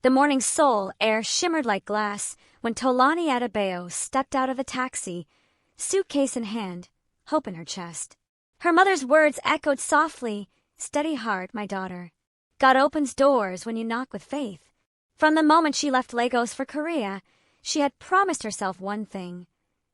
The morning Seoul air shimmered like glass when Tolani and stepped out of the taxi, suitcase in hand, hope in her chest. Her mother's words echoed softly, "Steady heart, my daughter. God opens doors when you knock with faith." From the moment she left Lagos for Korea, she had promised herself one thing.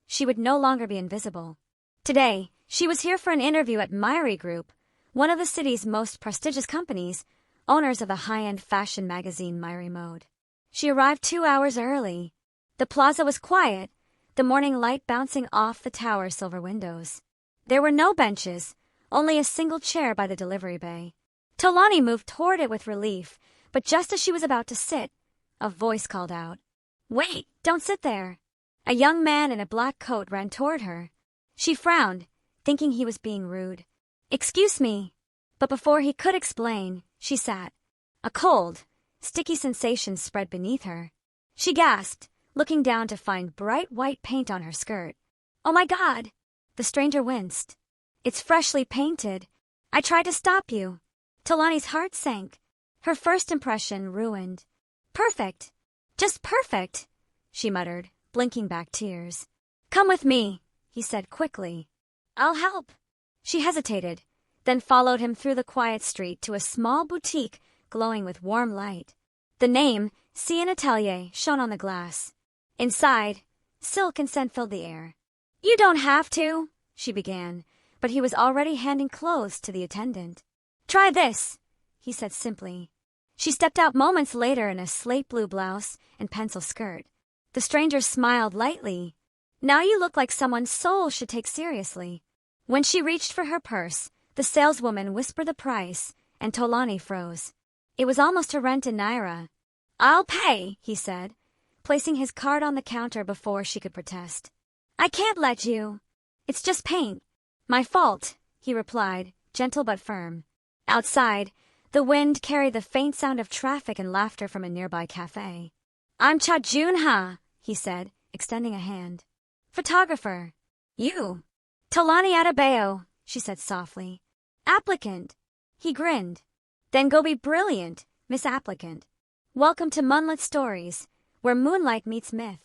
She would no longer be invisible. Today, she was here for an interview at Myri Group, one of the city's most prestigious companies, owners of the high-end fashion magazine Myri Mode. She arrived 2 hours early. The plaza was quiet, the morning light bouncing off the tower's silver windows. There were no benches, only a single chair by the delivery bay. Tolani moved toward it with relief, but just as she was about to sit, a voice called out, "Wait, don't sit there." A young man in a black coat ran toward her. She frowned, thinking he was being rude. "Excuse me." But before he could explain, she sat. A cold, sticky sensation spread beneath her. She gasped, looking down to find bright white paint on her skirt. "Oh my God!" The stranger winced. "It's freshly painted. I tried to stop you." Tolani's heart sank. Her first impression ruined. "Perfect. Just perfect," she muttered, blinking back tears. "Come with me," he said quickly. "I'll help." She hesitated, then followed him through the quiet street to a small boutique glowing with warm light. The name, Cian Atelier, shone on the glass. Inside, silk and scent filled the air. "You don't have to," she began, but he was already handing clothes to the attendant. "Try this," he said simply. She stepped out moments later in a slate blue blouse and pencil skirt. The stranger smiled lightly. "Now you look like someone Seoul should take seriously." When she reached for her purse, the saleswoman whispered the price, and Tolani froze. It was almost a rent in Naira. "I'll pay," he said, placing his card on the counter before she could protest. "I can't let you. It's just paint." "My fault," he replied, gentle but firm. Outside, the wind carried the faint sound of traffic and laughter from a nearby cafe. "I'm Joon-ha," he said, extending a hand. "Photographer." "You." "Tolani and," she said softly. "Applicant." He grinned. "Then go be brilliant, Miss Applicant. Welcome to Munlyt Stories, where moonlight meets myth.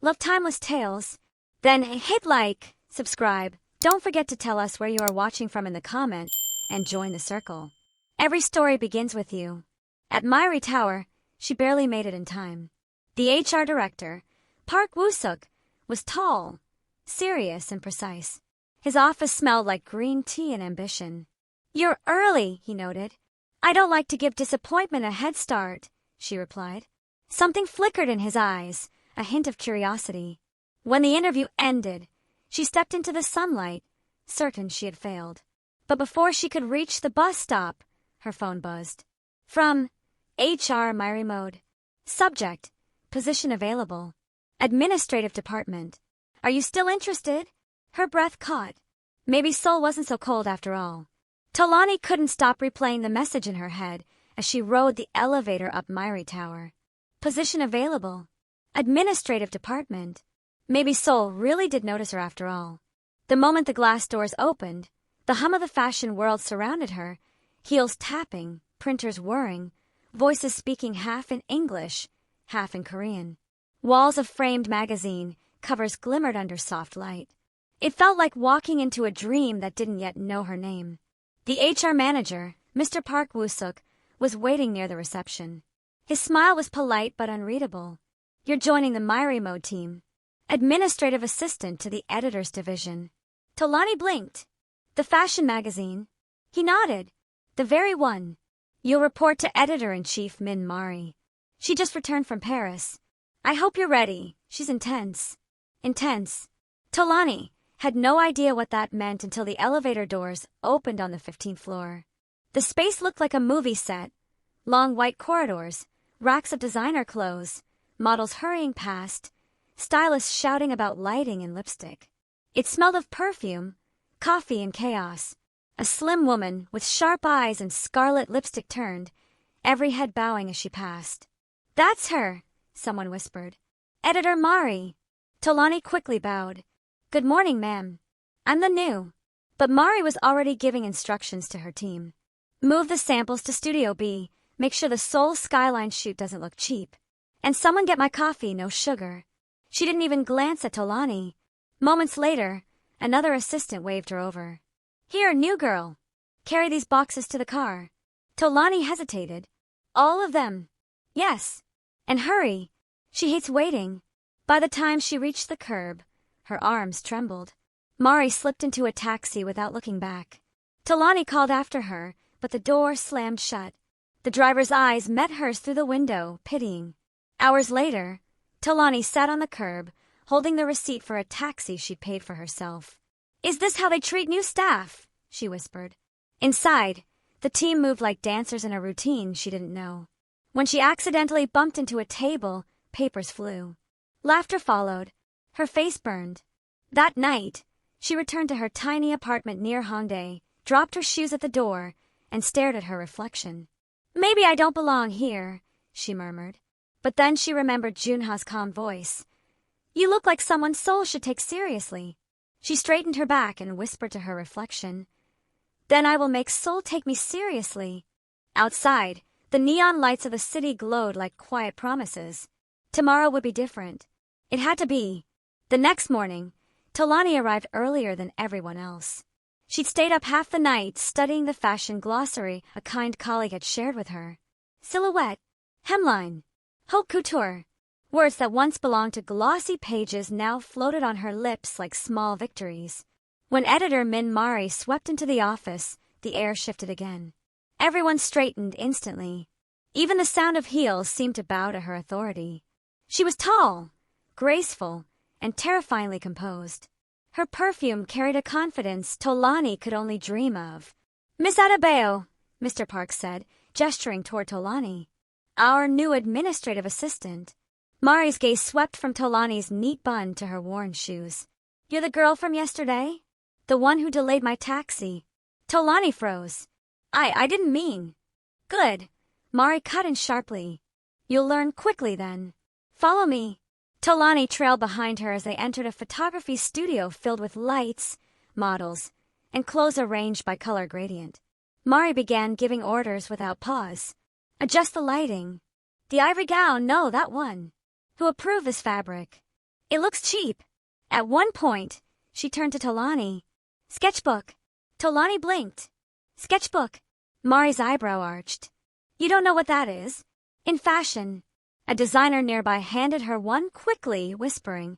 Love timeless tales? Then hit like, subscribe. Don't forget to tell us where you are watching from in the comment, and join the circle. Every story begins with you. At Mirae Tower, she barely made it in time. The HR director, Park Woo-suk, was tall, serious, and precise. His office smelled like green tea and ambition. "You're early," he noted. "I don't like to give disappointment a head start," she replied. Something flickered in his eyes, a hint of curiosity. When the interview ended, she stepped into the sunlight, certain she had failed. But before she could reach the bus stop, her phone buzzed. From HR Myri Mode. Subject: Position available. Administrative Department. "Are you still interested?" Her breath caught. Maybe Seoul wasn't so cold after all. Tolani couldn't stop replaying the message in her head as she rode the elevator up Mirae Tower. Position available. Administrative Department. Maybe Seoul really did notice her after all. The moment the glass doors opened, the hum of the fashion world surrounded her, heels tapping, printers whirring, voices speaking half in English, half in Korean. Walls of framed magazine covers glimmered under soft light. It felt like walking into a dream that didn't yet know her name. The HR manager, Mr. Park Woo-suk, was waiting near the reception. His smile was polite but unreadable. "You're joining the Myri Mode team. Administrative assistant to the editor's division." Tolani blinked. "The fashion magazine?" He nodded. "The very one. You'll report to editor-in-chief Min Mari. She just returned from Paris. I hope you're ready. She's intense." Intense. Tolani had no idea what that meant until the elevator doors opened on the 15th floor. The space looked like a movie set. Long white corridors, racks of designer clothes, models hurrying past, stylists shouting about lighting and lipstick. It smelled of perfume, coffee, and chaos. A slim woman with sharp eyes and scarlet lipstick turned, every head bowing as she passed. "That's her," someone whispered. "Editor Mari." Tolani quickly bowed. "Good morning, ma'am. I'm the new." But Mari was already giving instructions to her team. "Move the samples to Studio B. Make sure the Seoul skyline shoot doesn't look cheap. And someone get my coffee, no sugar. She didn't even glance at Tolani. Moments later, another assistant waved her over. Here, new girl. Carry these boxes to the car. Tolani hesitated. All of them. Yes. And hurry. She hates waiting. By the time she reached the curb, her arms trembled. Myri slipped into a taxi without looking back. Tolani called after her, but the door slammed shut. The driver's eyes met hers through the window, pitying. Hours later, Tolani sat on the curb, holding the receipt for a taxi she'd paid for herself. Is this how they treat new staff? She whispered. Inside, the team moved like dancers in a routine she didn't know. When she accidentally bumped into a table, papers flew. Laughter followed. Her face burned. That night, she returned to her tiny apartment near Hongdae, dropped her shoes at the door, and stared at her reflection. Maybe I don't belong here, she murmured. But then she remembered Joon-ha's calm voice. You look like someone Seoul should take seriously. She straightened her back and whispered to her reflection. Then I will make Seoul take me seriously. Outside, the neon lights of the city glowed like quiet promises. Tomorrow would be different. It had to be. The next morning, Tolani arrived earlier than everyone else. She'd stayed up half the night studying the fashion glossary a kind colleague had shared with her. Silhouette, hemline, haute couture. Words that once belonged to glossy pages now floated on her lips like small victories. When editor Myri swept into the office, the air shifted again. Everyone straightened instantly. Even the sound of heels seemed to bow to her authority. She was tall, graceful, and terrifyingly composed. Her perfume carried a confidence Tolani could only dream of. Miss Adebayo, Mr. Park said, gesturing toward Tolani. Our new administrative assistant. Myri's gaze swept from Tolani's neat bun to her worn shoes. You're the girl from yesterday? The one who delayed my taxi. Tolani froze. I didn't mean. Good. Myri cut in sharply. You'll learn quickly then. Follow me. Tolani trailed behind her as they entered a photography studio filled with lights, models, and clothes arranged by color gradient. Myri began giving orders without pause. Adjust the lighting. The ivory gown, no, that one. Who approved this fabric? It looks cheap. At one point, she turned to Tolani. Sketchbook. Tolani blinked. Sketchbook. Myri's eyebrow arched. You don't know what that is? In fashion. A designer nearby handed her one quickly, whispering,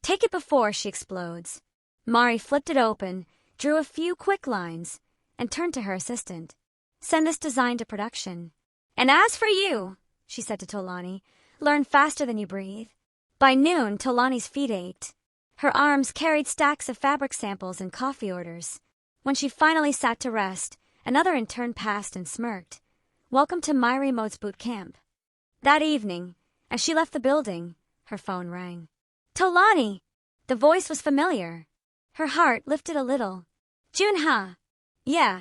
Take it before she explodes. Myri flipped it open, drew a few quick lines, and turned to her assistant. Send this design to production. And as for you, she said to Tolani, learn faster than you breathe. By noon, Tolani's feet ached. Her arms carried stacks of fabric samples and coffee orders. When she finally sat to rest, another intern passed and smirked. Welcome to Myri Mode's boot camp. That evening, as she left the building, her phone rang. Tolani! The voice was familiar. Her heart lifted a little. Joon-ha! Yeah,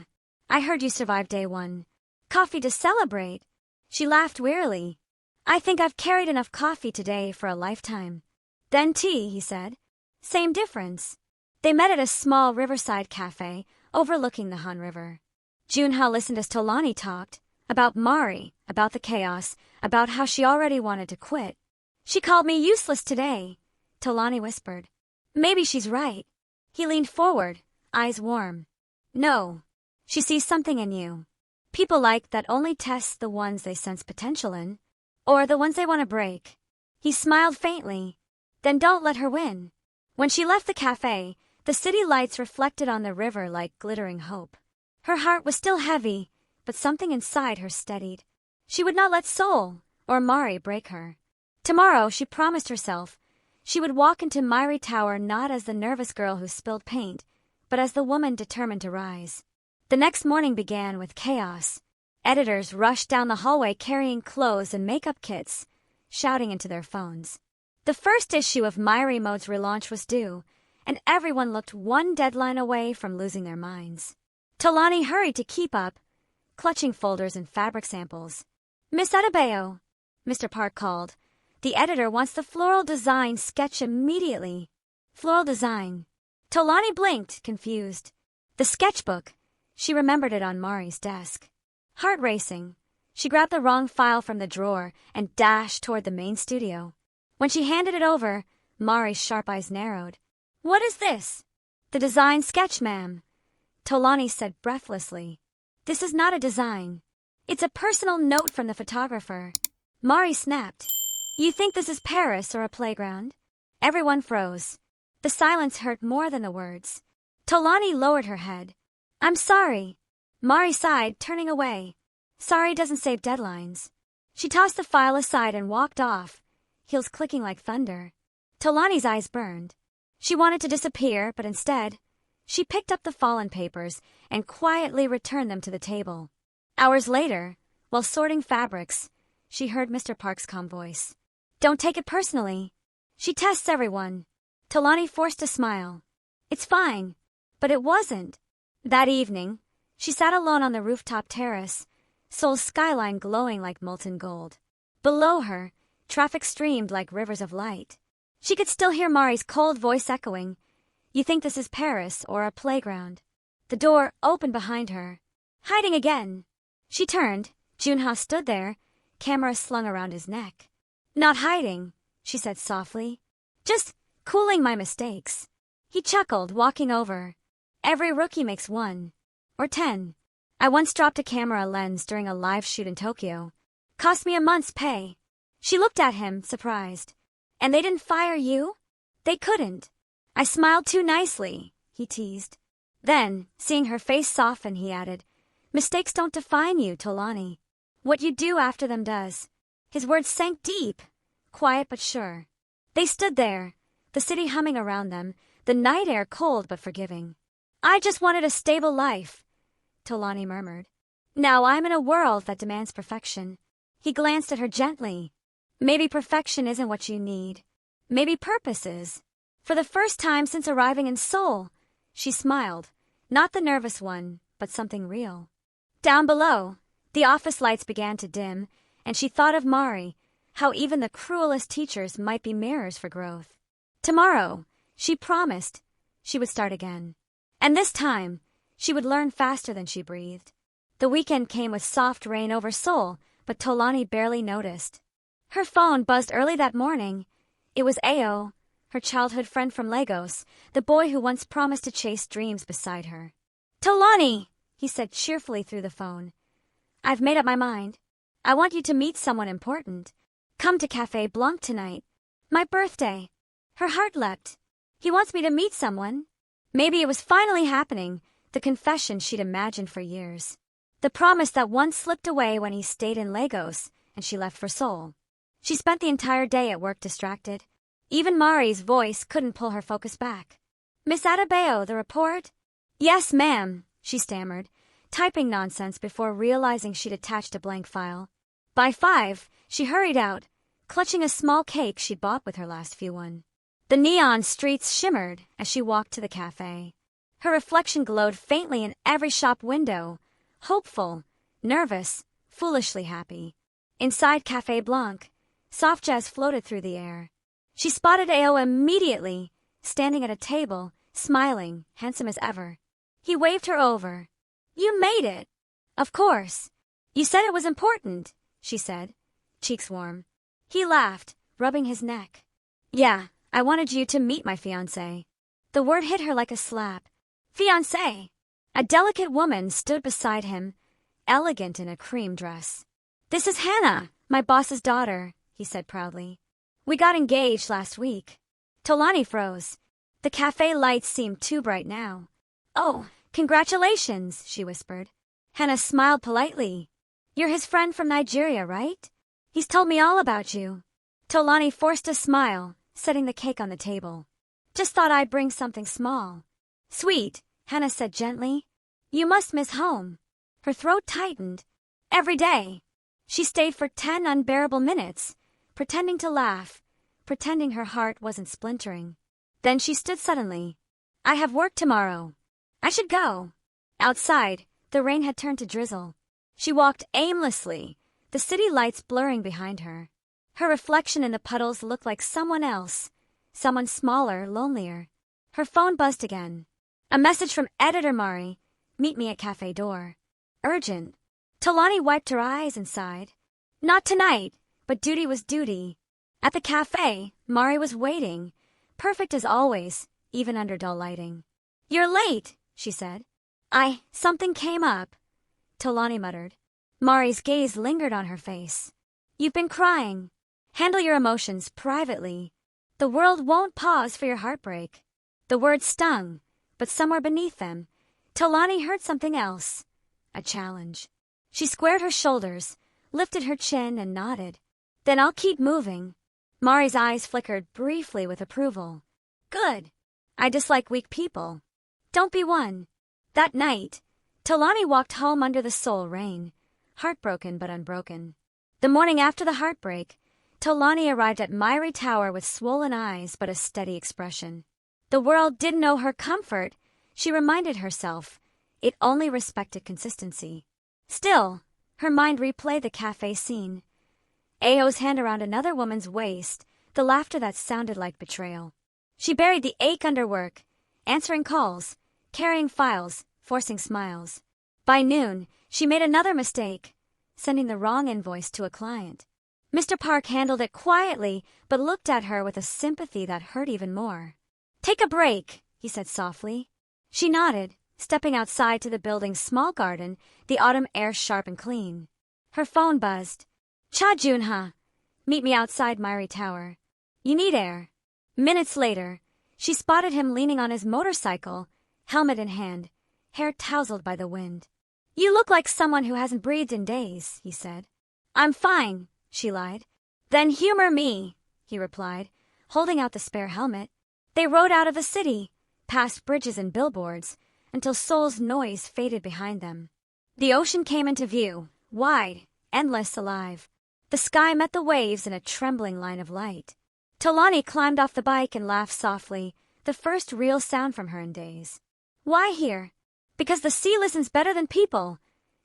I heard you survived day one. Coffee to celebrate. She laughed wearily. I think I've carried enough coffee today for a lifetime. Then tea, he said. Same difference. They met at a small riverside cafe overlooking the Han River. Joon-ha listened as Tolani talked. About Myri, about the chaos, about how she already wanted to quit. She called me useless today, Tolani whispered. Maybe she's right. He leaned forward, eyes warm. No, she sees something in you. People like that only test the ones they sense potential in, or the ones they want to break. He smiled faintly. Then don't let her win. When she left the cafe, the city lights reflected on the river like glittering hope. Her heart was still heavy, but something inside her steadied. She would not let Seoul or Myri break her. Tomorrow, she promised herself, she would walk into Mirae Tower not as the nervous girl who spilled paint, but as the woman determined to rise. The next morning began with chaos. Editors rushed down the hallway carrying clothes and makeup kits, shouting into their phones. The first issue of Myri Mode's relaunch was due, and everyone looked one deadline away from losing their minds. Tolani hurried to keep up, clutching folders and fabric samples. Miss Adebayo, Mr. Park called. The editor wants the floral design sketch immediately. Floral design. Tolani blinked, confused. The sketchbook. She remembered it on Myri's desk. Heart racing. She grabbed the wrong file from the drawer and dashed toward the main studio. When she handed it over, Myri's sharp eyes narrowed. "What is this?" "The design sketch, ma'am," Tolani said breathlessly. "This is not a design. It's a personal note from the photographer." Myri snapped. "You think this is Paris or a playground?" Everyone froze. The silence hurt more than the words. Tolani lowered her head. "I'm sorry." Myri sighed, turning away. Sorry doesn't save deadlines. She tossed the file aside and walked off, heels clicking like thunder. Tolani's eyes burned. She wanted to disappear, but instead, she picked up the fallen papers and quietly returned them to the table. Hours later, while sorting fabrics, she heard Mr. Park's calm voice. "Don't take it personally. She tests everyone." Tolani forced a smile. "It's fine." But it wasn't. That evening, she sat alone on the rooftop terrace, Seoul's skyline glowing like molten gold. Below her, traffic streamed like rivers of light. She could still hear Myri's cold voice echoing, "You think this is Paris or a playground?" The door opened behind her. Hiding again. She turned. Joon-ha stood there, camera slung around his neck. "Not hiding," she said softly. "Just cooling my mistakes." He chuckled, walking over. "Every rookie makes 1. Or 10. I once dropped a camera lens during a live shoot in Tokyo. Cost me a month's pay." She looked at him, surprised. "And they didn't fire you?" "They couldn't." "I smiled too nicely," he teased. Then, seeing her face soften, he added, "Mistakes don't define you, Tolani. What you do after them does." His words sank deep, quiet but sure. They stood there, the city humming around them, the night air cold but forgiving. "I just wanted a stable life," Tolani murmured. "Now I'm in a world that demands perfection." He glanced at her gently. "Maybe perfection isn't what you need. Maybe purpose is." For the first time since arriving in Seoul, she smiled, not the nervous one, but something real. Down below, the office lights began to dim, and she thought of Myri, how even the cruelest teachers might be mirrors for growth. Tomorrow, she promised, she would start again. And this time, she would learn faster than she breathed. The weekend came with soft rain over Seoul, but Tolani barely noticed. Her phone buzzed early that morning. It was Ao, her childhood friend from Lagos, the boy who once promised to chase dreams beside her. "Tolani," he said cheerfully through the phone. "I've made up my mind. I want you to meet someone important. Come to Café Blanc tonight. My birthday." Her heart leapt. He wants me to meet someone. Maybe it was finally happening, the confession she'd imagined for years. The promise that once slipped away when he stayed in Lagos and she left for Seoul. She spent the entire day at work distracted. Even Myri's voice couldn't pull her focus back. "Miss Adebayo, the report?" "Yes, ma'am," she stammered, typing nonsense before realizing she'd attached a blank file. By 5, she hurried out, clutching a small cake she'd bought with her last few one. The neon streets shimmered as she walked to the cafe. Her reflection glowed faintly in every shop window, hopeful, nervous, foolishly happy. Inside Café Blanc, soft jazz floated through the air. She spotted Ao immediately, standing at a table, smiling, handsome as ever. He waved her over. "You made it." "Of course. You said it was important," she said, cheeks warm. He laughed, rubbing his neck. "Yeah, I wanted you to meet my fiancé." The word hit her like a slap. Fiancé! A delicate woman stood beside him, elegant in a cream dress. "This is Hannah, my boss's daughter," he said proudly. "We got engaged last week." Tolani froze. The cafe lights seemed too bright now. "Oh, congratulations," she whispered. Hannah smiled politely. "You're his friend from Nigeria, right? He's told me all about you." Tolani forced a smile, setting the cake on the table. "Just thought I'd bring something small." "Sweet," Hannah said gently. "You must miss home." Her throat tightened. Every day. She stayed for 10 unbearable minutes, pretending to laugh, pretending her heart wasn't splintering. Then she stood suddenly. "I have work tomorrow. I should go." Outside, the rain had turned to drizzle. She walked aimlessly, the city lights blurring behind her. Her reflection in the puddles looked like someone else, someone smaller, lonelier. Her phone buzzed again. A message from Editor Myri. "Meet me at cafe door. Urgent." Tolani wiped her eyes and sighed. Not tonight, but duty was duty. At the cafe, Myri was waiting, perfect as always, even under dull lighting. You're late, she said. Something came up, Tolani muttered. Myri's gaze lingered on her face. You've been crying. Handle your emotions privately. The world won't pause for your heartbreak. The words stung, but somewhere beneath them, Tolani heard something else. A challenge. She squared her shoulders, lifted her chin, and nodded. Then I'll keep moving. Myri's eyes flickered briefly with approval. Good. I dislike weak people. Don't be one. That night, Tolani walked home under the Seoul rain, heartbroken but unbroken. The morning after the heartbreak, Tolani arrived at Mirae Tower with swollen eyes but a steady expression. The world didn't know her comfort, she reminded herself. It only respected consistency. Still, her mind replayed the cafe scene. Ao's hand around another woman's waist, the laughter that sounded like betrayal. She buried the ache under work, answering calls, carrying files, forcing smiles. By noon, she made another mistake, sending the wrong invoice to a client. Mr. Park handled it quietly, but looked at her with a sympathy that hurt even more. Take a break, he said softly. She nodded, stepping outside to the building's small garden, the autumn air sharp and clean. Her phone buzzed. Joon-ha. Meet me outside Mirae Tower. You need air. Minutes later, she spotted him leaning on his motorcycle, helmet in hand, hair tousled by the wind. You look like someone who hasn't breathed in days, he said. I'm fine, she lied. Then humor me, he replied, holding out the spare helmet. They rode out of the city, past bridges and billboards, until Seoul's noise faded behind them. The ocean came into view, wide, endless, alive. The sky met the waves in a trembling line of light. Tolani climbed off the bike and laughed softly, the first real sound from her in days. Why here? Because the sea listens better than people,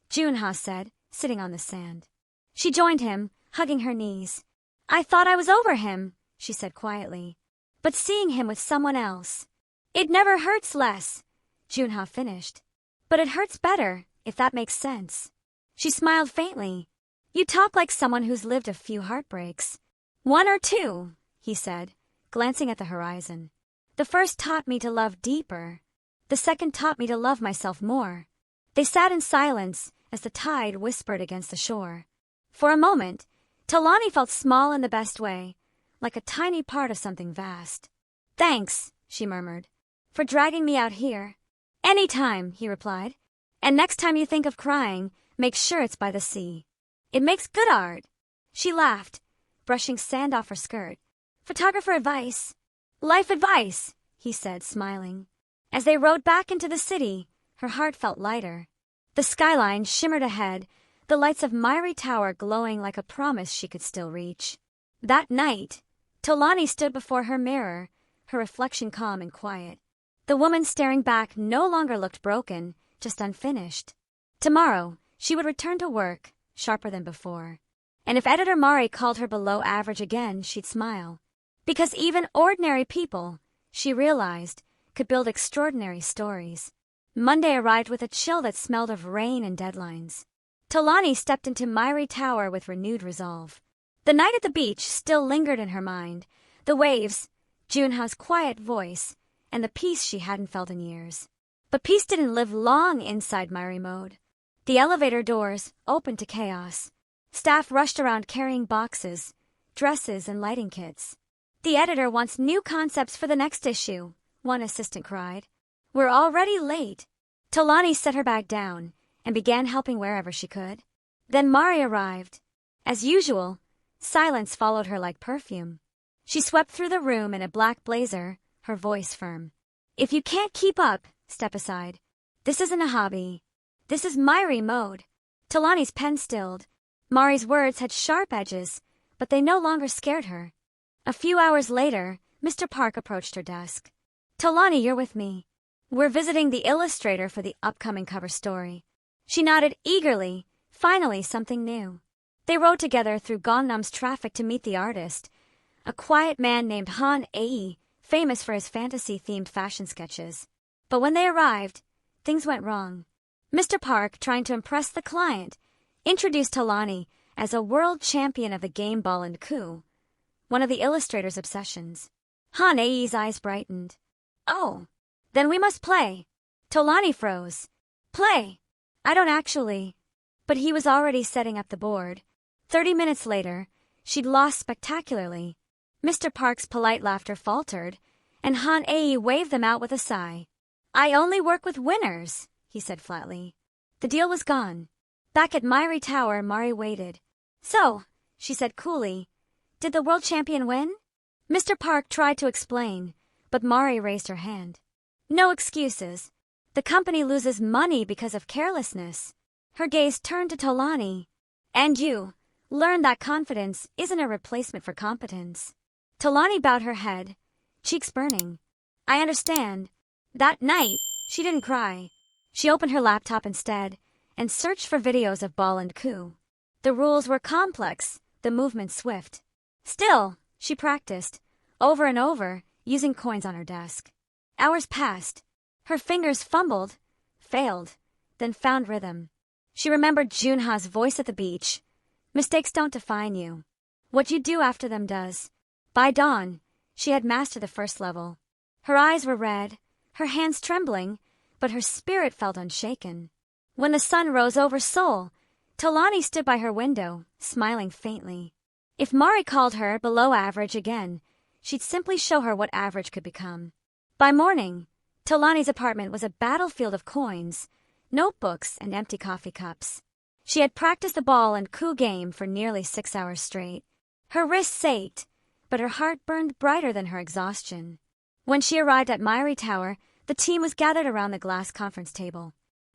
Joon-ha said, sitting on the sand. She joined him, hugging her knees. I thought I was over him, she said quietly. But seeing him with someone else. It never hurts less, Joon-ha finished. But it hurts better, if that makes sense. She smiled faintly. You talk like someone who's lived a few heartbreaks. One or two, he said, glancing at the horizon. The first taught me to love deeper. The second taught me to love myself more. They sat in silence as the tide whispered against the shore. For a moment, Tolani felt small in the best way, like a tiny part of something vast. Thanks, she murmured, for dragging me out here. Anytime, he replied. And next time you think of crying, make sure it's by the sea. It makes good art. She laughed, brushing sand off her skirt. Photographer advice. Life advice, he said, smiling. As they rode back into the city, her heart felt lighter. The skyline shimmered ahead, the lights of Mirae Tower glowing like a promise she could still reach. That night, Tolani stood before her mirror, her reflection calm and quiet. The woman staring back no longer looked broken, just unfinished. Tomorrow, she would return to work, sharper than before. And if editor Myri called her below average again, she'd smile. Because even ordinary people, she realized, could build extraordinary stories. Monday arrived with a chill that smelled of rain and deadlines. Tolani stepped into Mirae Tower with renewed resolve. The night at the beach still lingered in her mind, the waves, Joon-ha's quiet voice, and the peace she hadn't felt in years. But peace didn't live long inside Myri mode. The elevator doors opened to chaos. Staff rushed around carrying boxes, dresses, and lighting kits. The editor wants new concepts for the next issue, one assistant cried. We're already late. Tolani set her bag down and began helping wherever she could. Then Myri arrived. As usual, silence followed her like perfume. She swept through the room in a black blazer, her voice firm. If you can't keep up, step aside. This isn't a hobby. This is Myri mode. Tolani's pen stilled. Myri's words had sharp edges, but they no longer scared her. A few hours later, Mr. Park approached her desk. Tolani, you're with me. We're visiting the illustrator for the upcoming cover story. She nodded eagerly. Finally, something new. They rode together through Gangnam's traffic to meet the artist, a quiet man named Han Ae, famous for his fantasy-themed fashion sketches. But when they arrived, things went wrong. Mr. Park, trying to impress the client, introduced Tolani as a world champion of the game ball and coup, one of the illustrator's obsessions. Han Ae's eyes brightened. Oh, then we must play. Tolani froze. Play? I don't actually. But he was already setting up the board. 30 minutes later, she'd lost spectacularly. Mr. Park's polite laughter faltered, and Han Ae waved them out with a sigh. I only work with winners, he said flatly. The deal was gone. Back at Mirae Tower, Myri waited. So, she said coolly, did the world champion win? Mr. Park tried to explain, but Myri raised her hand. No excuses. The company loses money because of carelessness. Her gaze turned to Tolani. And you, learn that confidence isn't a replacement for competence. Tolani bowed her head, cheeks burning. I understand. That night, she didn't cry. She opened her laptop instead and searched for videos of ball and coup. The rules were complex, the movement swift. Still, she practiced, over and over, using coins on her desk. Hours passed. Her fingers fumbled, failed, then found rhythm. She remembered Joon-ha's voice at the beach. Mistakes don't define you. What you do after them does. By dawn, she had mastered the first level. Her eyes were red, her hands trembling, but her spirit felt unshaken. When the sun rose over Seoul, Tolani stood by her window, smiling faintly. If Myri called her below average again, she'd simply show her what average could become. By morning, Tolani's apartment was a battlefield of coins, notebooks, and empty coffee cups. She had practiced the ball and coup game for nearly 6 hours straight. Her wrists ached, but her heart burned brighter than her exhaustion. When she arrived at Mirae Tower, the team was gathered around the glass conference table.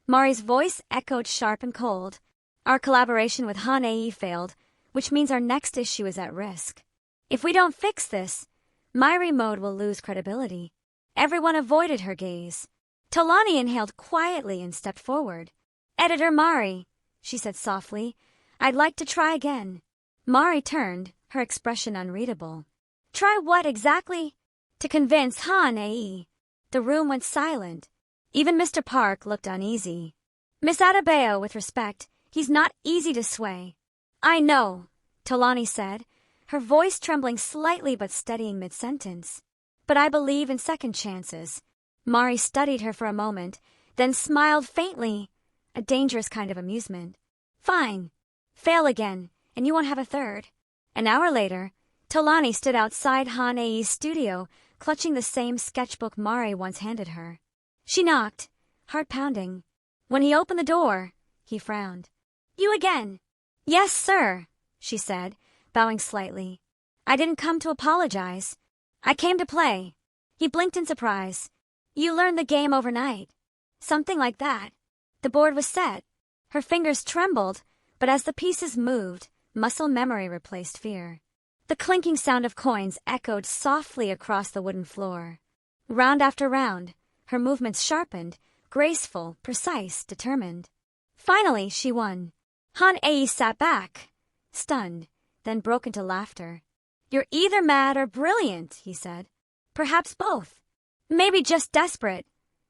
Myri's voice echoed sharp and cold. Our collaboration with Han Ae failed, which means our next issue is at risk. If we don't fix this, Myri mode will lose credibility. Everyone avoided her gaze. Tolani inhaled quietly and stepped forward. Editor Myri, she said softly, I'd like to try again. Myri turned, her expression unreadable. Try what exactly? To convince Han Ae. The room went silent. Even Mr. Park looked uneasy. Miss Adebayo, with respect, he's not easy to sway. I know, Tolani said, her voice trembling slightly but steadying mid-sentence. But I believe in second chances. Myri studied her for a moment, then smiled faintly, a dangerous kind of amusement. Fine. Fail again, and you won't have a third. An hour later, Tolani stood outside Han Ae's studio, clutching the same sketchbook Myri once handed her. She knocked, heart pounding. When he opened the door, he frowned. You again? Yes, sir, she said, bowing slightly. I didn't come to apologize. I came to play. He blinked in surprise. You learned the game overnight. Something like that. The board was set. Her fingers trembled, but as the pieces moved, muscle memory replaced fear. The clinking sound of coins echoed softly across the wooden floor. Round after round, her movements sharpened, graceful, precise, determined. Finally, she won. Han Ae sat back, stunned, then broke into laughter. You're either mad or brilliant, he said. Perhaps both. Maybe just desperate,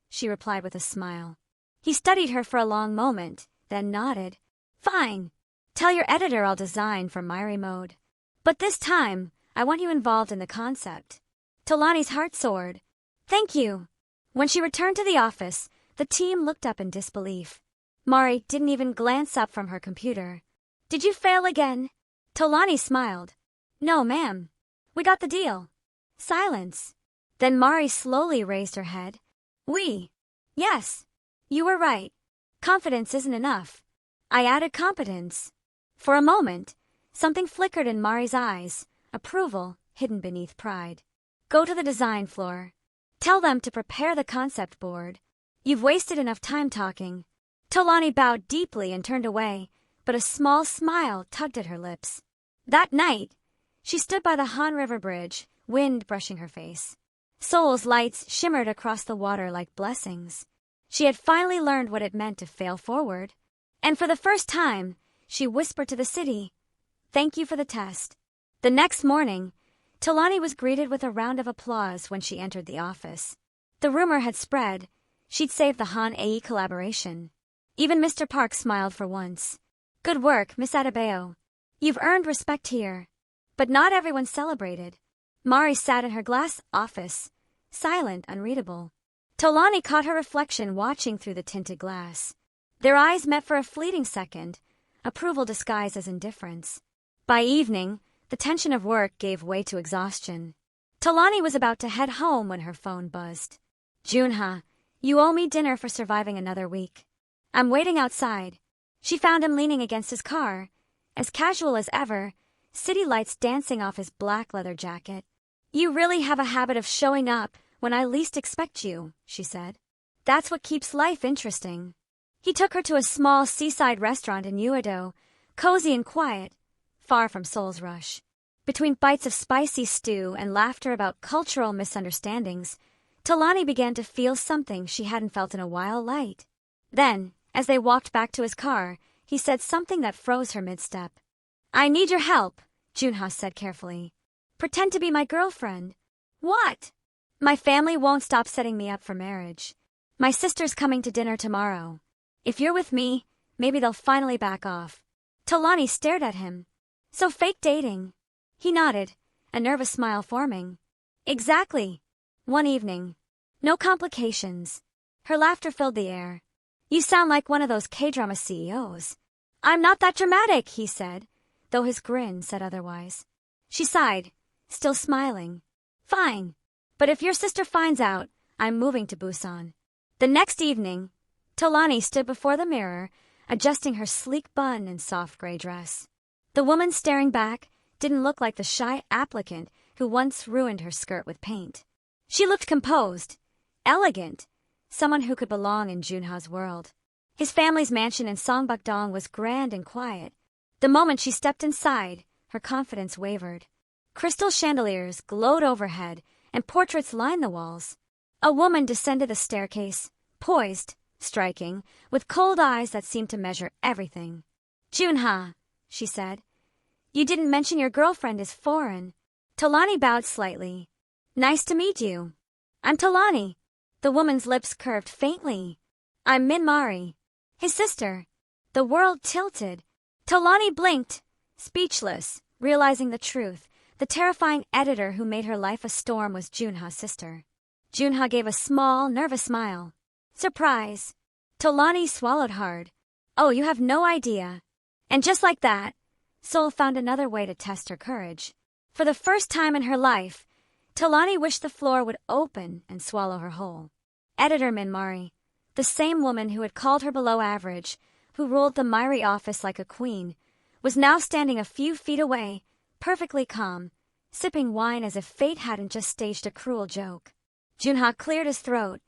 she replied with a smile. He studied her for a long moment, then nodded. Fine. Tell your editor I'll design for Myri mode. But this time, I want you involved in the concept. Tolani's heart soared. Thank you. When she returned to the office, the team looked up in disbelief. Myri didn't even glance up from her computer. Did you fail again? Tolani smiled. No, ma'am. We got the deal. Silence. Then Myri slowly raised her head. Yes. You were right. Confidence isn't enough. I added competence. For a moment, something flickered in Myri's eyes, approval hidden beneath pride. Go to the design floor. Tell them to prepare the concept board. You've wasted enough time talking. Tolani bowed deeply and turned away, but a small smile tugged at her lips. That night, she stood by the Han River Bridge, wind brushing her face. Seoul's lights shimmered across the water like blessings. She had finally learned what it meant to fail forward. And for the first time, she whispered to the city, Thank you for the test. The next morning, Tolani was greeted with a round of applause when she entered the office. The rumor had spread. She'd saved the Han Ae collaboration. Even Mr. Park smiled for once. Good work, Miss Adebayo. You've earned respect here. But not everyone celebrated. Myri sat in her glass office, silent, unreadable. Tolani caught her reflection watching through the tinted glass. Their eyes met for a fleeting second, approval disguised as indifference. By evening, the tension of work gave way to exhaustion. Tolani was about to head home when her phone buzzed. Joon-ha, you owe me dinner for surviving another week. I'm waiting outside. She found him leaning against his car, as casual as ever, city lights dancing off his black leather jacket. You really have a habit of showing up when I least expect you, she said. That's what keeps life interesting. He took her to a small seaside restaurant in Uedo, cozy and quiet, far from Seoul's rush. Between bites of spicy stew and laughter about cultural misunderstandings, Tolani began to feel something she hadn't felt in a while: light. Then, as they walked back to his car, he said something that froze her mid-step. I need your help, Joon-ha said carefully. Pretend to be my girlfriend. What? My family won't stop setting me up for marriage. My sister's coming to dinner tomorrow. If you're with me, maybe they'll finally back off. Tolani stared at him. So fake dating? He nodded, a nervous smile forming. Exactly. One evening. No complications. Her laughter filled the air. You sound like one of those Kdrama CEOs. I'm not that dramatic, he said, though his grin said otherwise. She sighed, still smiling. Fine. But if your sister finds out, I'm moving to Busan. The next evening, Tolani stood before the mirror, adjusting her sleek bun and soft gray dress. The woman staring back didn't look like the shy applicant who once ruined her skirt with paint. She looked composed, elegant, someone who could belong in Joon-ha's world. His family's mansion in Songbuk-dong was grand and quiet. The moment she stepped inside, her confidence wavered. Crystal chandeliers glowed overhead, and portraits lined the walls. A woman descended the staircase, poised, striking, with cold eyes that seemed to measure everything. Joon-ha, she said. You didn't mention your girlfriend is foreign. Tolani bowed slightly. Nice to meet you. I'm Tolani. The woman's lips curved faintly. I'm Myri, his sister. The world tilted. Tolani blinked, speechless, realizing the truth. The terrifying editor who made her life a storm was Joon-ha's sister. Joon-ha gave a small, nervous smile. Surprise. Tolani swallowed hard. Oh, you have no idea. And just like that, Seoul found another way to test her courage. For the first time in her life, Tolani wished the floor would open and swallow her whole. Editor Myri, the same woman who had called her below average, who ruled the Myri office like a queen, was now standing a few feet away, perfectly calm, sipping wine as if fate hadn't just staged a cruel joke. Joon-ha cleared his throat.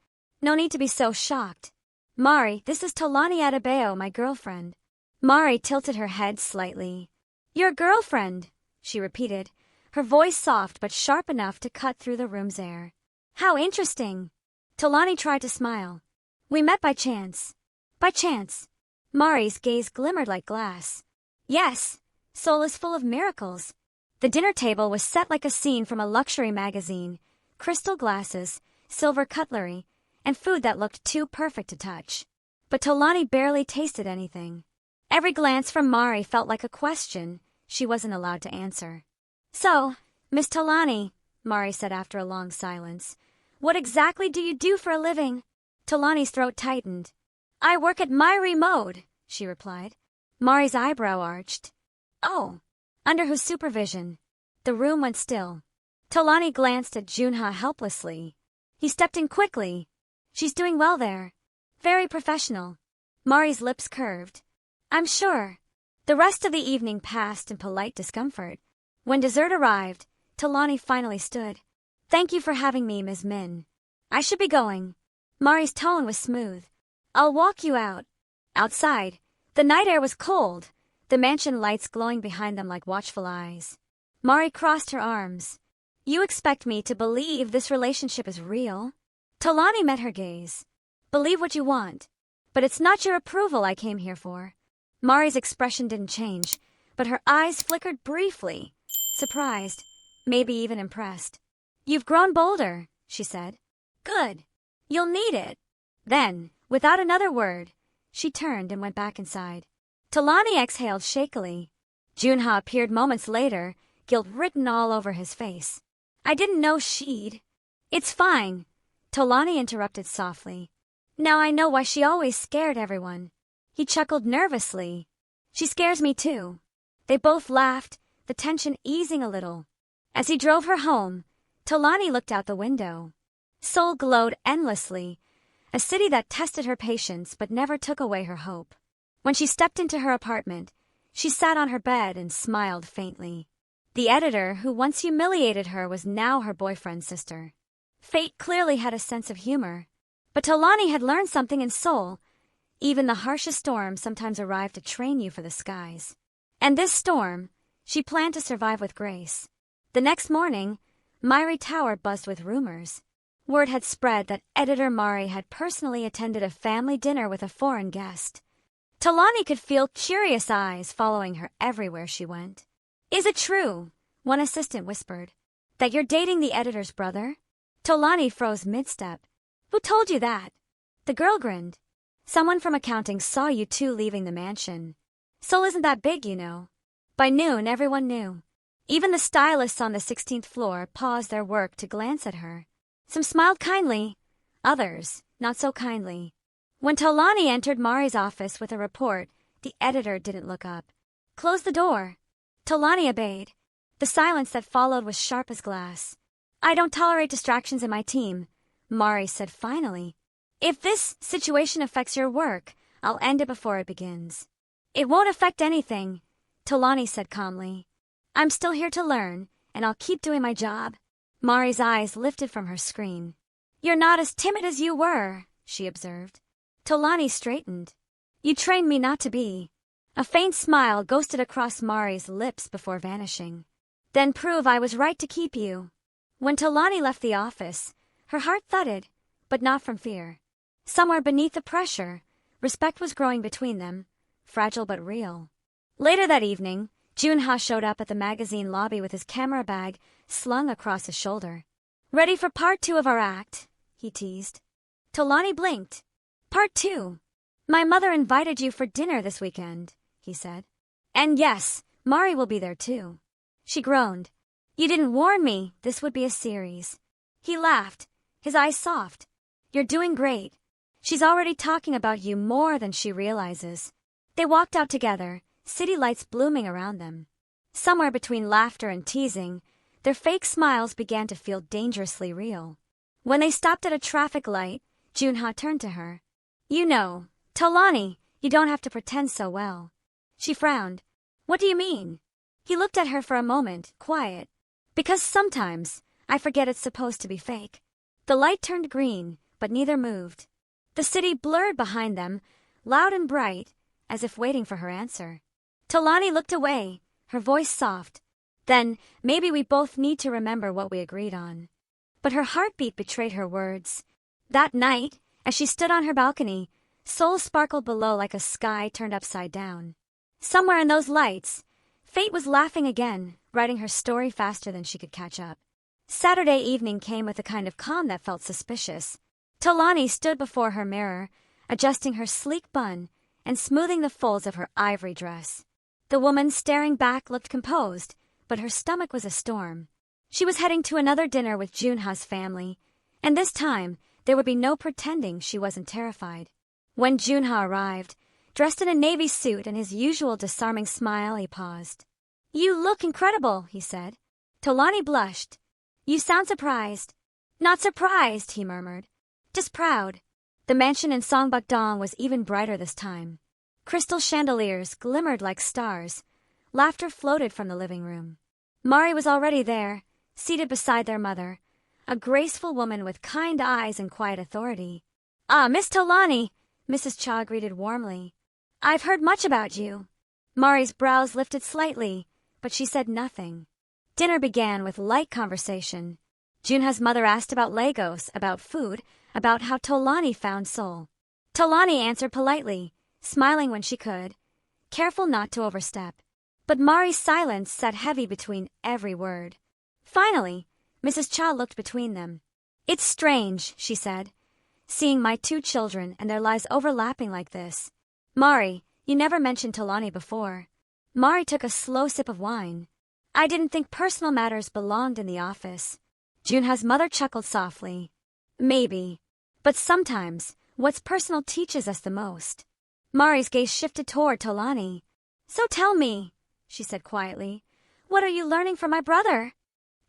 No need to be so shocked. Myri, this is Tolani Adebayo, my girlfriend. Myri tilted her head slightly. Your girlfriend, she repeated, her voice soft but sharp enough to cut through the room's air. How interesting. Tolani tried to smile. We met by chance. By chance. Myri's gaze glimmered like glass. Yes, Seoul is full of miracles. The dinner table was set like a scene from a luxury magazine. Crystal glasses, silver cutlery, and food that looked too perfect to touch. But Tolani barely tasted anything. Every glance from Myri felt like a question she wasn't allowed to answer. So, Miss Tolani, Myri said after a long silence, what exactly do you do for a living? Tolani's throat tightened. I work at Myri Mode, she replied. Myri's eyebrow arched. Oh, under whose supervision? The room went still. Tolani glanced at Joon-ha helplessly. He stepped in quickly. She's doing well there. Very professional. Myri's lips curved. I'm sure. The rest of the evening passed in polite discomfort. When dessert arrived, Tolani finally stood. Thank you for having me, Ms. Min. I should be going. Myri's tone was smooth. I'll walk you out. Outside, the night air was cold, the mansion lights glowing behind them like watchful eyes. Myri crossed her arms. You expect me to believe this relationship is real? Tolani met her gaze. Believe what you want. But it's not your approval I came here for. Myri's expression didn't change, but her eyes flickered briefly. Surprised, maybe even impressed. You've grown bolder, she said. Good. You'll need it. Then, without another word, she turned and went back inside. Tolani exhaled shakily. Joon-ha appeared moments later, guilt written all over his face. I didn't know she'd. It's fine, Tolani interrupted softly. Now I know why she always scared everyone. He chuckled nervously. She scares me too. They both laughed, the tension easing a little. As he drove her home, Tolani looked out the window. Seoul glowed endlessly, a city that tested her patience but never took away her hope. When she stepped into her apartment, she sat on her bed and smiled faintly. The editor who once humiliated her was now her boyfriend's sister. Fate clearly had a sense of humor. But Tolani had learned something in Seoul. Even the harshest storms sometimes arrive to train you for the skies. And this storm, she planned to survive with grace. The next morning, Mirae Tower buzzed with rumors. Word had spread that editor Myri had personally attended a family dinner with a foreign guest. Tolani could feel curious eyes following her everywhere she went. Is it true, one assistant whispered, that you're dating the editor's brother? Tolani froze mid-step. Who told you that? The girl grinned. Someone from accounting saw you two leaving the mansion. Seoul isn't that big, you know. By noon, everyone knew. Even the stylists on the 16th floor paused their work to glance at her. Some smiled kindly, others not so kindly. When Tolani entered Mari's office with a report, the editor didn't look up. Close the door. Tolani obeyed. The silence that followed was sharp as glass. I don't tolerate distractions in my team, Myri said finally. If this situation affects your work, I'll end it before it begins. It won't affect anything, Tolani said calmly. I'm still here to learn, and I'll keep doing my job. Mari's eyes lifted from her screen. You're not as timid as you were, she observed. Tolani straightened. You trained me not to be. A faint smile ghosted across Mari's lips before vanishing. Then prove I was right to keep you. When Tolani left the office, her heart thudded, but not from fear. Somewhere beneath the pressure, respect was growing between them, fragile but real. Later that evening, Joon-ha showed up at the magazine lobby with his camera bag slung across his shoulder. Ready for part 2 of our act, he teased. Tolani blinked. Part 2? My mother invited you for dinner this weekend, he said. And yes, Myri will be there too. She groaned. You didn't warn me this would be a series. He laughed, his eyes soft. You're doing great. She's already talking about you more than she realizes. They walked out together, city lights blooming around them. Somewhere between laughter and teasing, their fake smiles began to feel dangerously real. When they stopped at a traffic light, Joon-ha turned to her. You know, Tolani, you don't have to pretend so well. She frowned. What do you mean? He looked at her for a moment, quiet. Because sometimes, I forget it's supposed to be fake. The light turned green, but neither moved. The city blurred behind them, loud and bright, as if waiting for her answer. Tolani looked away, her voice soft. Then, maybe we both need to remember what we agreed on. But her heartbeat betrayed her words. That night, as she stood on her balcony, Seoul sparkled below like a sky turned upside down. Somewhere in those lights, fate was laughing again, writing her story faster than she could catch up. Saturday evening came with a kind of calm that felt suspicious. Tolani stood before her mirror, adjusting her sleek bun and smoothing the folds of her ivory dress. The woman staring back looked composed, but her stomach was a storm. She was heading to another dinner with Joon-ha's family, and this time there would be no pretending she wasn't terrified. When Joon-ha arrived, dressed in a navy suit and his usual disarming smile, he paused. You look incredible, he said. Tolani blushed. You sound surprised. Not surprised, he murmured. Just proud. The mansion in Songbuk-dong was even brighter this time. Crystal chandeliers glimmered like stars. Laughter floated from the living room. Myri was already there, seated beside their mother, a graceful woman with kind eyes and quiet authority. Ah, Miss Tolani, Mrs. Cha greeted warmly. I've heard much about you. Mari's brows lifted slightly, but she said nothing. Dinner began with light conversation. Joon-ha's mother asked about Lagos, about food, about how Tolani found Seoul. Tolani answered politely, smiling when she could, careful not to overstep. But Mari's silence sat heavy between every word. Finally, Mrs. Cha looked between them. It's strange, she said, seeing my 2 children and their lives overlapping like this. Myri, You never mentioned Tolani before. Myri took a slow sip of wine. I didn't think personal matters belonged in the office. Joon-ha's mother chuckled softly. Maybe. But sometimes, what's personal teaches us the most. Myri's gaze shifted toward Tolani. So tell me, she said quietly, what are you learning from my brother?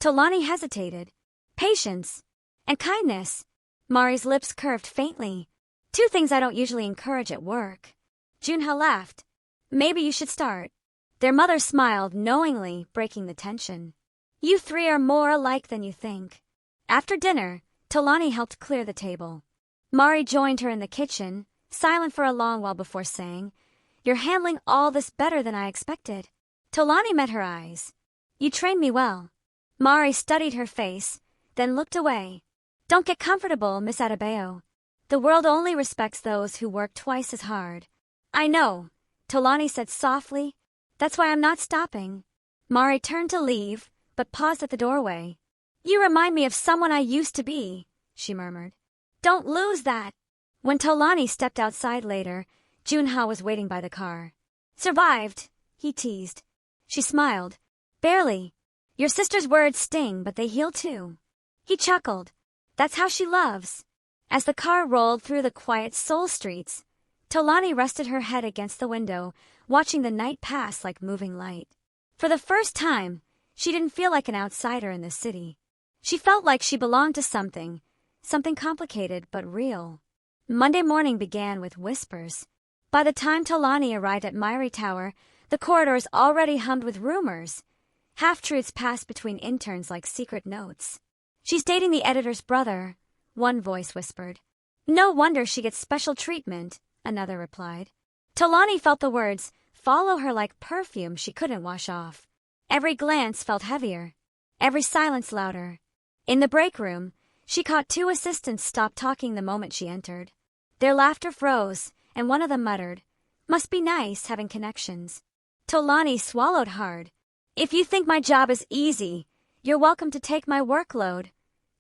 Tolani hesitated. Patience. And kindness. Myri's lips curved faintly. Two things I don't usually encourage at work. Joon-ha laughed. Maybe you should start. Their mother smiled knowingly, breaking the tension. You three are more alike than you think. After dinner, Tolani helped clear the table. Myri joined her in the kitchen, silent for a long while before saying, You're handling all this better than I expected. Tolani met her eyes. You trained me well. Myri studied her face, then looked away. Don't get comfortable, Miss Adebayo. The world only respects those who work twice as hard. I know, Tolani said softly. That's why I'm not stopping. Myri turned to leave, but paused at the doorway. You remind me of someone I used to be, she murmured. Don't lose that. When Tolani stepped outside later, Joon-ha was waiting by the car. Survived, he teased. She smiled. Barely. Your sister's words sting, but they heal too. He chuckled. That's how she loves. As the car rolled through the quiet Seoul streets, Tolani rested her head against the window, watching the night pass like moving light. For the first time, she didn't feel like an outsider in the city. She felt like she belonged to something complicated but real. Monday morning began with whispers. By the time Tolani arrived at Mirae Tower, the corridors already hummed with rumors. Half-truths passed between interns like secret notes. She's dating the editor's brother, one voice whispered. No wonder she gets special treatment, another replied. Tolani felt the words follow her like perfume she couldn't wash off. Every glance felt heavier, every silence louder. In the break room, she caught two assistants stop talking the moment she entered. Their laughter froze, and one of them muttered, Must be nice having connections. Tolani swallowed hard. If you think my job is easy, you're welcome to take my workload,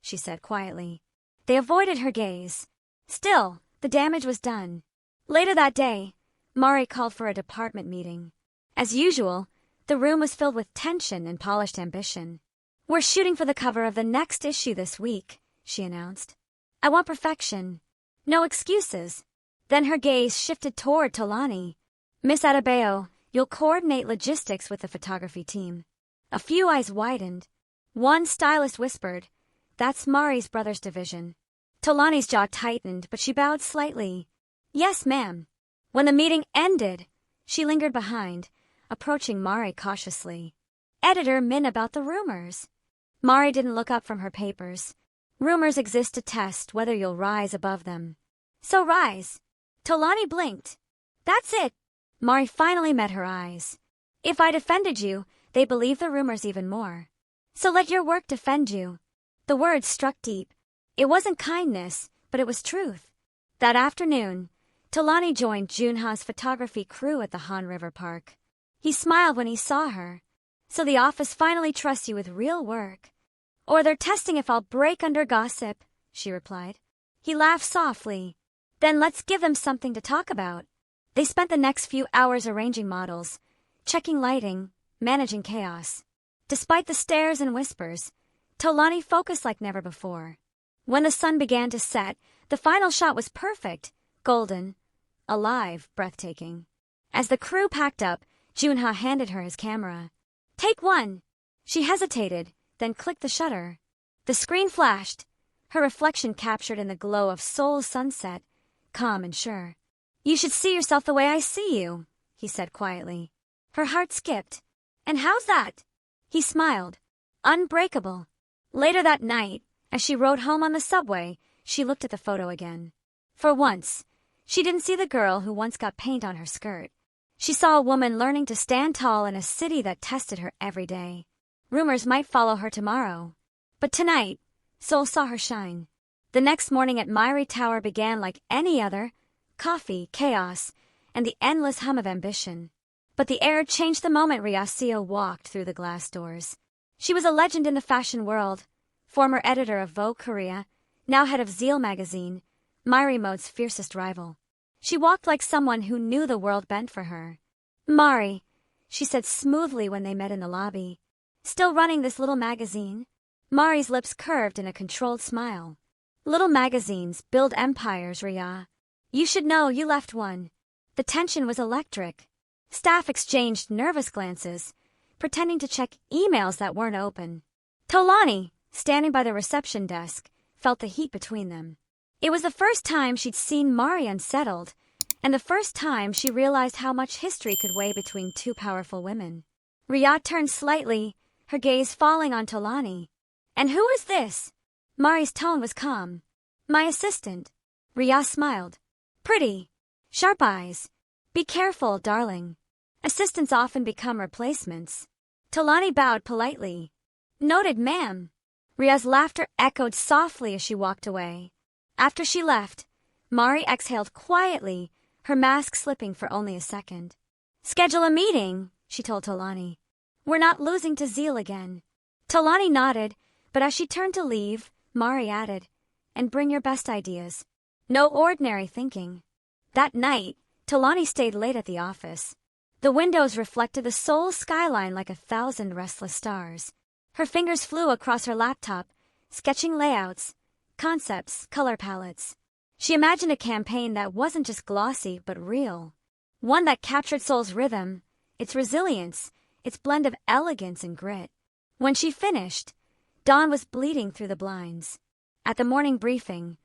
she said quietly. They avoided her gaze. Still, the damage was done. Later that day, Myri called for a department meeting. As usual, the room was filled with tension and polished ambition. We're shooting for the cover of the next issue this week, she announced. I want perfection. No excuses. Then her gaze shifted toward Tolani. Miss Adebayo, you'll coordinate logistics with the photography team. A few eyes widened. One stylist whispered, That's Myri's brother's division. Tolani's jaw tightened, but she bowed slightly. Yes, ma'am. When the meeting ended, she lingered behind, approaching Myri cautiously. Editor Min about the rumors. Myri didn't look up from her papers. Rumors exist to test whether you'll rise above them. So rise. Tolani blinked. That's it. Myri finally met her eyes. If I defended you, they believe the rumors even more. So let your work defend you. The words struck deep. It wasn't kindness, but it was truth. That afternoon, Tolani joined Joon-ha's photography crew at the Han River Park. He smiled when he saw her. So the office finally trusts you with real work. Or they're testing if I'll break under gossip, she replied. He laughed softly. Then let's give them something to talk about. They spent the next few hours arranging models, checking lighting, managing chaos. Despite the stares and whispers, Tolani focused like never before. When the sun began to set, the final shot was perfect, golden, alive, breathtaking. As the crew packed up, Joon-ha handed her his camera. Take one. She hesitated, then clicked the shutter. The screen flashed, her reflection captured in the glow of Seoul's sunset, calm and sure. You should see yourself the way I see you, he said quietly. Her heart skipped. And how's that? He smiled. Unbreakable. Later that night, as she rode home on the subway, she looked at the photo again. For once, she didn't see the girl who once got paint on her skirt. She saw a woman learning to stand tall in a city that tested her every day. Rumors might follow her tomorrow. But tonight, Seoul saw her shine. The next morning at Mirae Tower began like any other, coffee, chaos, and the endless hum of ambition. But the air changed the moment Ryaseo walked through the glass doors. She was a legend in the fashion world, former editor of Vogue Korea, now head of Zeal magazine, Myri Mode's fiercest rival. She walked like someone who knew the world bent for her. "Mari," she said smoothly when they met in the lobby. "Still running this little magazine?" Mari's lips curved in a controlled smile. "Little magazines build empires, Ria. You should know you left one." The tension was electric. Staff exchanged nervous glances, pretending to check emails that weren't open. Tolani, standing by the reception desk, felt the heat between them. It was the first time she'd seen Mari unsettled, and the first time she realized how much history could weigh between two powerful women. Ria turned slightly, her gaze falling on Tolani. "And who is this?" Mari's tone was calm. "My assistant." Ria smiled. "Pretty. Sharp eyes. Be careful, darling. Assistants often become replacements." Tolani bowed politely. "Noted, ma'am." Ria's laughter echoed softly as she walked away. After she left, Mari exhaled quietly, her mask slipping for only a second. "Schedule a meeting," she told Tolani. "We're not losing to zeal again." Tolani nodded, but as she turned to leave, Mari added, "And bring your best ideas. No ordinary thinking." That night, Tolani stayed late at the office. The windows reflected the Seoul skyline like 1,000 restless stars. Her fingers flew across her laptop, sketching layouts, concepts, color palettes. She imagined a campaign that wasn't just glossy but real. One that captured Seoul's rhythm, its resilience, its blend of elegance and grit. When she finished, dawn was bleeding through the blinds. At the morning briefing,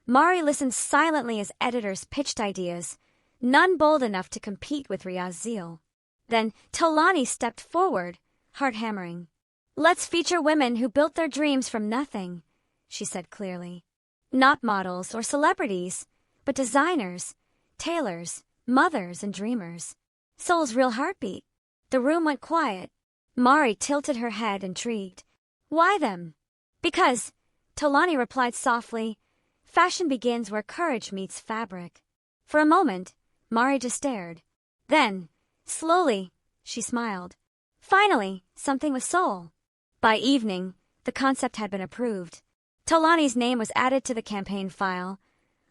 Mari listened silently as editors pitched ideas, none bold enough to compete with Ria's zeal. Then Tolani stepped forward, heart hammering. "Let's feature women who built their dreams from nothing," she said clearly. "Not models or celebrities, but designers, tailors, mothers, and dreamers. Seoul's real heartbeat." The room went quiet. Mari tilted her head, intrigued. "Why them?" "Because," Tolani replied softly, "fashion begins where courage meets fabric." For a moment, Mari just stared. Then, slowly, she smiled. Finally, something was Seoul. By evening, the concept had been approved. Tolani's name was added to the campaign file,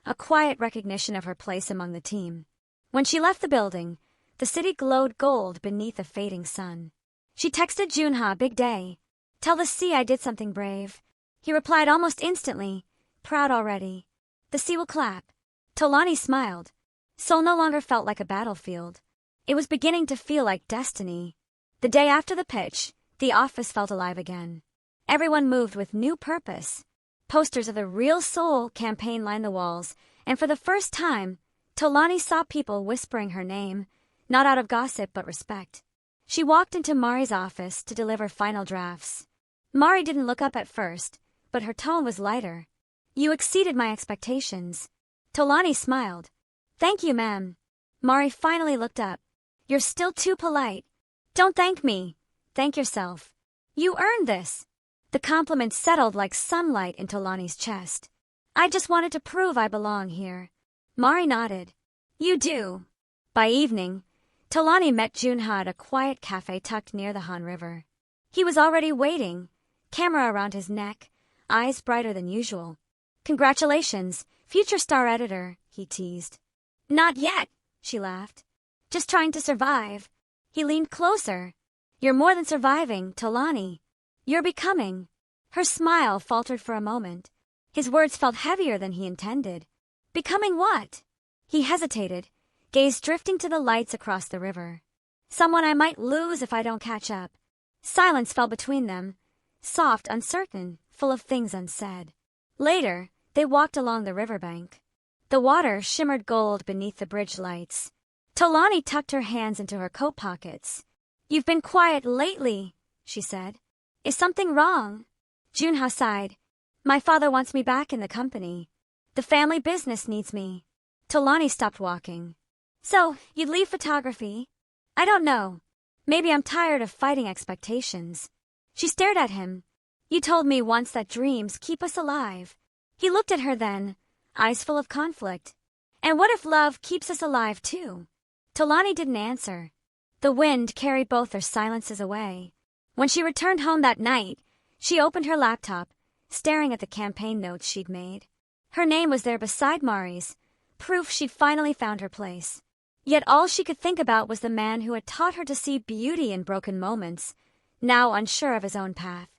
a quiet recognition of her place among the team. When she left the building, the city glowed gold beneath a fading sun. She texted Joon-ha, "Big day. Tell the sea I did something brave." He replied almost instantly, "Proud already. The sea will clap." Tolani smiled. Seoul no longer felt like a battlefield. It was beginning to feel like destiny. The day after the pitch, the office felt alive again. Everyone moved with new purpose. Posters of the Real Seoul campaign lined the walls, and for the first time, Tolani saw people whispering her name, not out of gossip but respect. She walked into Mari's office to deliver final drafts. Mari didn't look up at first, but her tone was lighter. "You exceeded my expectations." Tolani smiled. "Thank you, ma'am." Mari finally looked up. "You're still too polite." "Don't thank me. Thank yourself. You earned this." The compliment settled like sunlight in Tolani's chest. "I just wanted to prove I belong here." Mari nodded. "You do." By evening, Tolani met Joon-ha at a quiet cafe tucked near the Han River. He was already waiting, camera around his neck, eyes brighter than usual. "Congratulations, future star editor," he teased. "Not yet," she laughed. "Just trying to survive." He leaned closer. "You're more than surviving, Tolani. You're becoming." Her smile faltered for a moment. His words felt heavier than he intended. "Becoming what?" He hesitated, gaze drifting to the lights across the river. "Someone I might lose if I don't catch up." Silence fell between them, soft, uncertain, full of things unsaid. Later, they walked along the riverbank. The water shimmered gold beneath the bridge lights. Tolani tucked her hands into her coat pockets. "You've been quiet lately," she said. "Is something wrong?" Joon-ha sighed. "My father wants me back in the company. The family business needs me." Tolani stopped walking. "So, you'd leave photography?" "I don't know. Maybe I'm tired of fighting expectations." She stared at him. "You told me once that dreams keep us alive." He looked at her then, eyes full of conflict. "And what if love keeps us alive too?" Tolani didn't answer. The wind carried both their silences away. When she returned home that night, she opened her laptop, staring at the campaign notes she'd made. Her name was there beside Mari's, proof she'd finally found her place. Yet all she could think about was the man who had taught her to see beauty in broken moments, now unsure of his own path.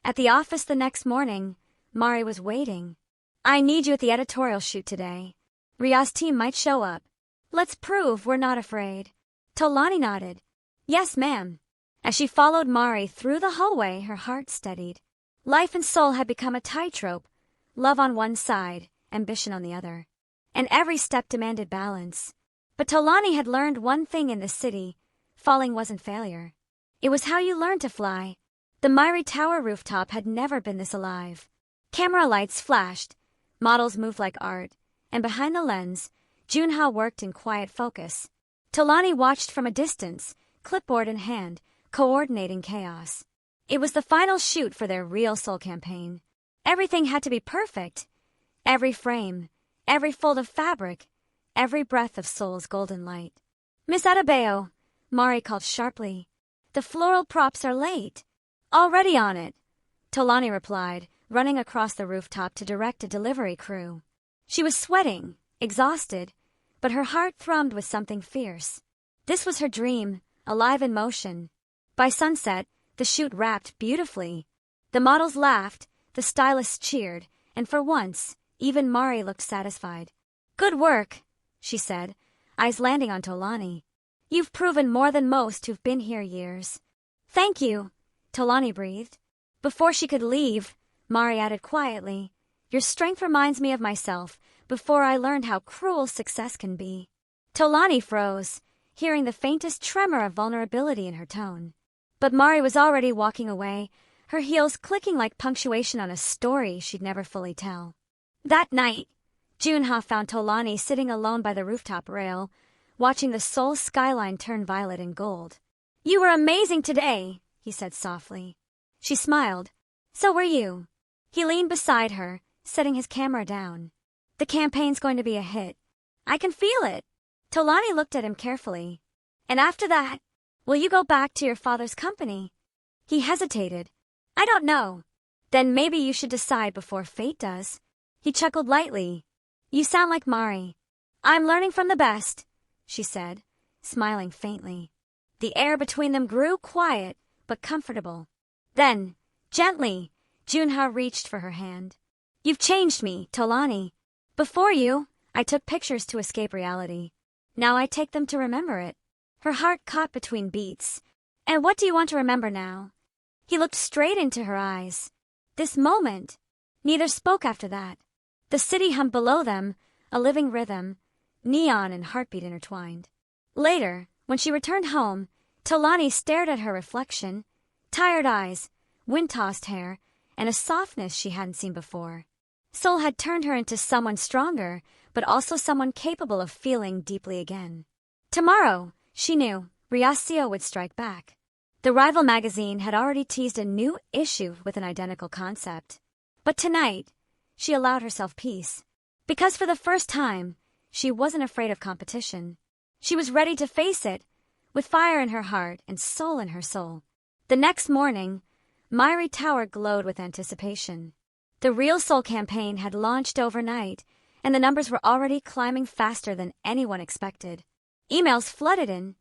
At the office the next morning, Myri was waiting. "I need you at the editorial shoot today. Ria's team might show up. Let's prove we're not afraid." Tolani nodded. "Yes, ma'am." As she followed Myri through the hallway, her heart steadied. Life in Seoul had become a tightrope, love on one side, ambition on the other. And every step demanded balance. But Tolani had learned one thing in this city: falling wasn't failure. It was how you learned to fly. The Mirae Tower rooftop had never been this alive. Camera lights flashed, models moved like art, and behind the lens, Joon-ha worked in quiet focus. Tolani watched from a distance, clipboard in hand, coordinating chaos. It was the final shoot for their Real Seoul campaign. Everything had to be perfect. Every frame, every fold of fabric, every breath of Seoul's golden light. "Miss Adebayo," Myri called sharply. "The floral props are late." "Already on it," Tolani replied, running across the rooftop to direct a delivery crew. She was sweating, exhausted, but her heart thrummed with something fierce. This was her dream, alive in motion. By sunset, the shoot wrapped beautifully. The models laughed, the stylists cheered, and for once, even Myri looked satisfied. "Good work," she said, eyes landing on Tolani. "You've proven more than most who've been here years." "Thank you," Tolani breathed. Before she could leave, Myri added quietly, "Your strength reminds me of myself before I learned how cruel success can be." Tolani froze, hearing the faintest tremor of vulnerability in her tone. But Myri was already walking away, her heels clicking like punctuation on a story she'd never fully tell. That night, Joon-ha found Tolani sitting alone by the rooftop rail, watching the Seoul skyline turn violet and gold. "You were amazing today," he said softly. She smiled. "So were you." He leaned beside her, setting his camera down. "The campaign's going to be a hit. I can feel it." Tolani looked at him carefully. "And after that, will you go back to your father's company?" He hesitated. "I don't know." "Then maybe you should decide before fate does." He chuckled lightly. "You sound like Myri." "I'm learning from the best," she said, smiling faintly. The air between them grew quiet, but comfortable. Then, gently, Joon-ha reached for her hand. "You've changed me, Tolani. Before you, I took pictures to escape reality. Now I take them to remember it." Her heart caught between beats. "And what do you want to remember now?" He looked straight into her eyes. "This moment." Neither spoke after that. The city hummed below them, a living rhythm, neon and heartbeat intertwined. Later, when she returned home, Tolani stared at her reflection, tired eyes, wind-tossed hair, and a softness she hadn't seen before. Seoul had turned her into someone stronger, but also someone capable of feeling deeply again. Tomorrow, she knew, Seoul would strike back. The rival magazine had already teased a new issue with an identical concept. But tonight, she allowed herself peace. Because for the first time, she wasn't afraid of competition. She was ready to face it, with fire in her heart and soul in her soul. The next morning, Mirae Tower glowed with anticipation. The Real Seoul campaign had launched overnight, and the numbers were already climbing faster than anyone expected. Emails flooded in.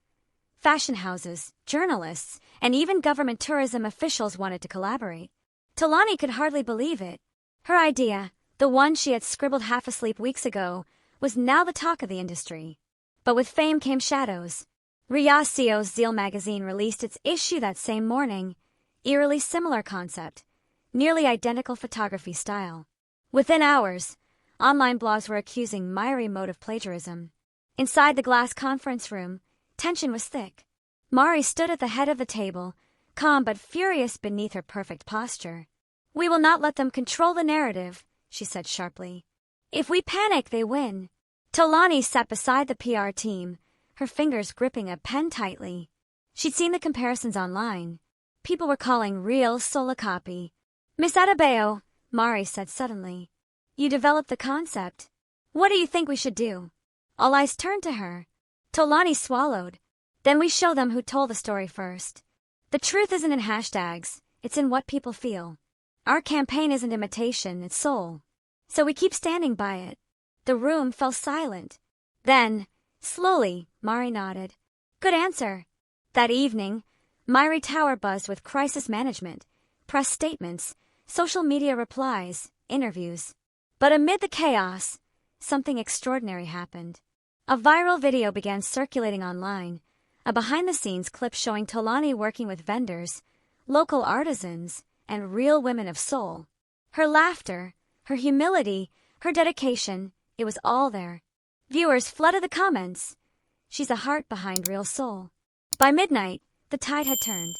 Fashion houses, journalists, and even government tourism officials wanted to collaborate. Tolani could hardly believe it. Her idea, the one she had scribbled half asleep weeks ago, was now the talk of the industry. But with fame came shadows. Seoul's Zeal magazine released its issue that same morning. Eerily similar concept, nearly identical photography style. Within hours, online blogs were accusing Myri of plagiarism. Inside the glass conference room, tension was thick. Myri stood at the head of the table, calm but furious beneath her perfect posture. "We will not let them control the narrative," she said sharply. "If we panic, they win." Tolani sat beside the PR team, her fingers gripping a pen tightly. She'd seen the comparisons online. People were calling Real Seoul a copy. "Miss Adebayo," Myri said suddenly, "you developed the concept. What do you think we should do?" All eyes turned to her. Tolani swallowed. "Then we show them who told the story first. The truth isn't in hashtags, it's in what people feel. Our campaign isn't imitation, it's soul. So we keep standing by it." The room fell silent. Then, slowly, Myri nodded. Good answer. That evening, Mirae Tower buzzed with crisis management, press statements, social media replies, interviews. But amid the chaos, something extraordinary happened. A viral video began circulating online, a behind-the-scenes clip showing Tolani working with vendors, local artisans, and real women of Seoul. Her laughter, her humility, her dedication, it was all there. Viewers flooded the comments. She's a heart behind real Seoul. By midnight, the tide had turned.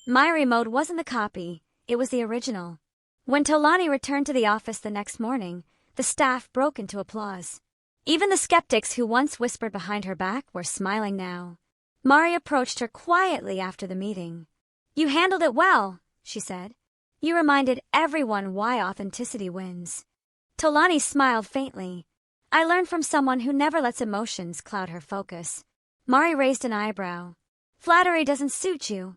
Myri mode wasn't the copy, it was the original. When Tolani returned to the office the next morning, the staff broke into applause. Even the skeptics who once whispered behind her back were smiling now. Myri approached her quietly after the meeting. You handled it well, she said. You reminded everyone why authenticity wins. Tolani smiled faintly. I learned from someone who never lets emotions cloud her focus. Myri raised an eyebrow. Flattery doesn't suit you.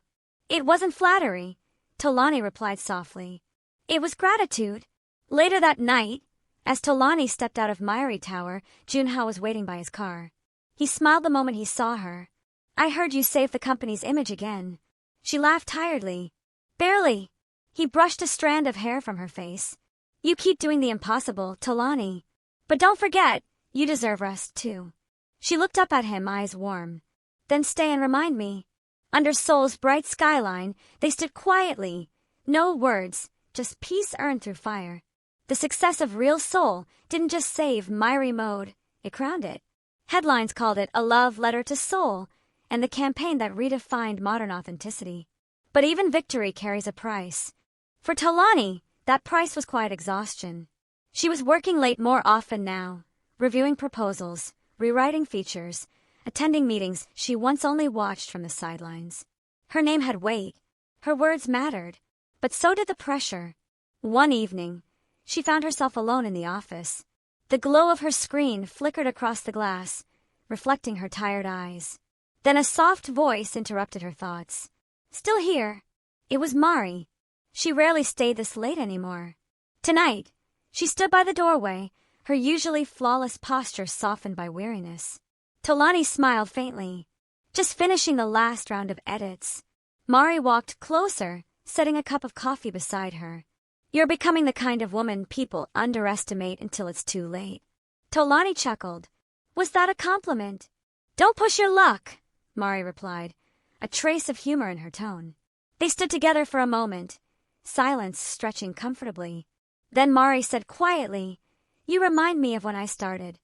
It wasn't flattery, Tolani replied softly. It was gratitude. Later that night, as Tolani stepped out of Mirae Tower, Joon-ha was waiting by his car. He smiled the moment he saw her. I heard you saved the company's image again. She laughed tiredly. Barely. He brushed a strand of hair from her face. You keep doing the impossible, Tolani. But don't forget, you deserve rest too. She looked up at him, eyes warm. Then stay and remind me. Under Seoul's bright skyline, they stood quietly. No words, just peace earned through fire. The success of Real Seoul didn't just save Myri mode, it crowned it. Headlines called it a love letter to Seoul, and the campaign that redefined modern authenticity. But even victory carries a price. For Tolani, that price was quiet exhaustion. She was working late more often now, reviewing proposals, rewriting features, attending meetings she once only watched from the sidelines. Her name had weight, her words mattered, but so did the pressure. One evening, she found herself alone in the office. The glow of her screen flickered across the glass, reflecting her tired eyes. Then a soft voice interrupted her thoughts. Still here. It was Myri. She rarely stayed this late anymore. Tonight, she stood by the doorway, her usually flawless posture softened by weariness. Tolani smiled faintly. Just finishing the last round of edits. Myri walked closer, setting a cup of coffee beside her. You're becoming the kind of woman people underestimate until it's too late. Tolani chuckled. Was that a compliment? Don't push your luck, Myri replied, a trace of humor in her tone. They stood together for a moment, silence stretching comfortably. Then Myri said quietly, You remind me of when I started.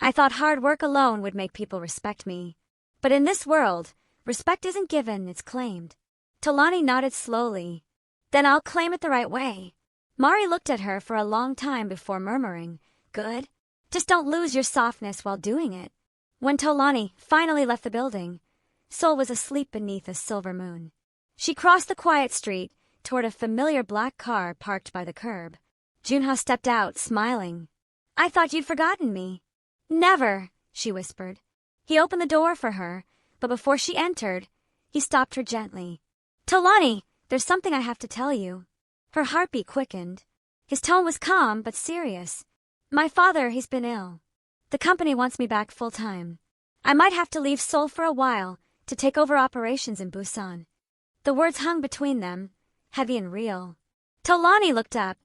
I thought hard work alone would make people respect me. But in this world, respect isn't given, it's claimed. Tolani nodded slowly. Then I'll claim it the right way. Myri looked at her for a long time before murmuring, Good. Just don't lose your softness while doing it. When Tolani finally left the building, Seoul was asleep beneath a silver moon. She crossed the quiet street toward a familiar black car parked by the curb. Joon-ha stepped out, smiling. I thought you'd forgotten me. Never, she whispered. He opened the door for her, but before she entered, he stopped her gently. Tolani, there's something I have to tell you. Her heartbeat quickened. His tone was calm but serious. My father, he's been ill. The company wants me back full-time. I might have to leave Seoul for a while to take over operations in Busan. The words hung between them, heavy and real. Tolani looked up,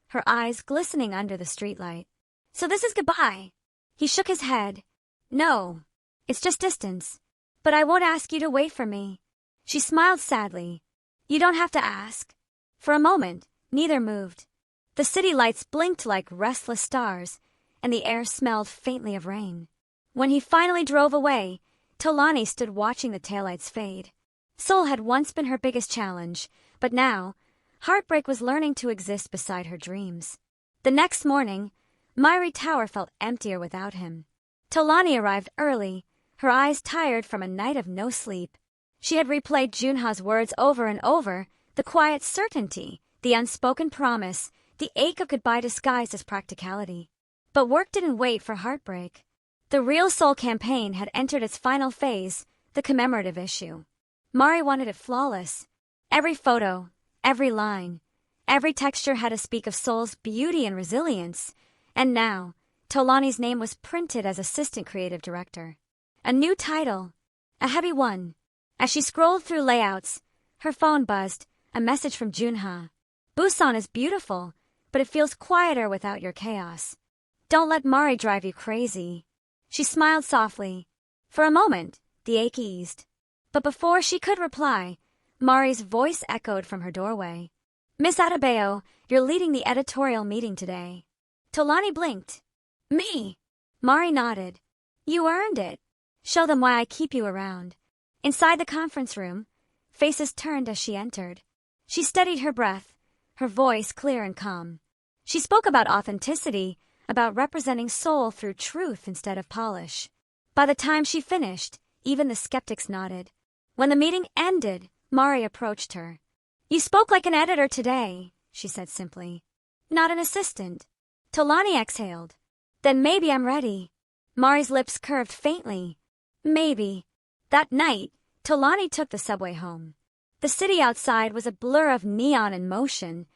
her eyes glistening under the streetlight. So this is goodbye. He shook his head. No, it's just distance. But I won't ask you to wait for me. She smiled sadly. You don't have to ask. For a moment, neither moved. The city lights blinked like restless stars, and the air smelled faintly of rain. When he finally drove away, Tolani stood watching the taillights fade. Seoul had once been her biggest challenge, but now, heartbreak was learning to exist beside her dreams. The next morning, Mirae Tower felt emptier without him. Tolani arrived early, her eyes tired from a night of no sleep. She had replayed Joon-ha's words over and over, the quiet certainty, the unspoken promise, the ache of goodbye disguised as practicality. But work didn't wait for heartbreak. The Real Seoul campaign had entered its final phase, the commemorative issue. Myri wanted it flawless. Every photo, every line, every texture had to speak of Seoul's beauty and resilience. And now, Tolani's name was printed as assistant creative director. A new title. A heavy one. As she scrolled through layouts, her phone buzzed, a message from Joon-ha. Busan is beautiful, but it feels quieter without your chaos. Don't let Myri drive you crazy. She smiled softly. For a moment, the ache eased. But before she could reply, Myri's voice echoed from her doorway. Miss Adebayo, you're leading the editorial meeting today. Tolani blinked. Me? Myri nodded. You earned it. Show them why I keep you around. Inside the conference room, faces turned as she entered. She steadied her breath, her voice clear and calm. She spoke about authenticity, about representing Seoul through truth instead of polish. By the time she finished, even the skeptics nodded. When the meeting ended, Myri approached her. You spoke like an editor today, she said simply. Not an assistant. Tolani exhaled. Then maybe I'm ready. Myri's lips curved faintly. Maybe. That night, Tolani took the subway home. The city outside was a blur of neon and motion,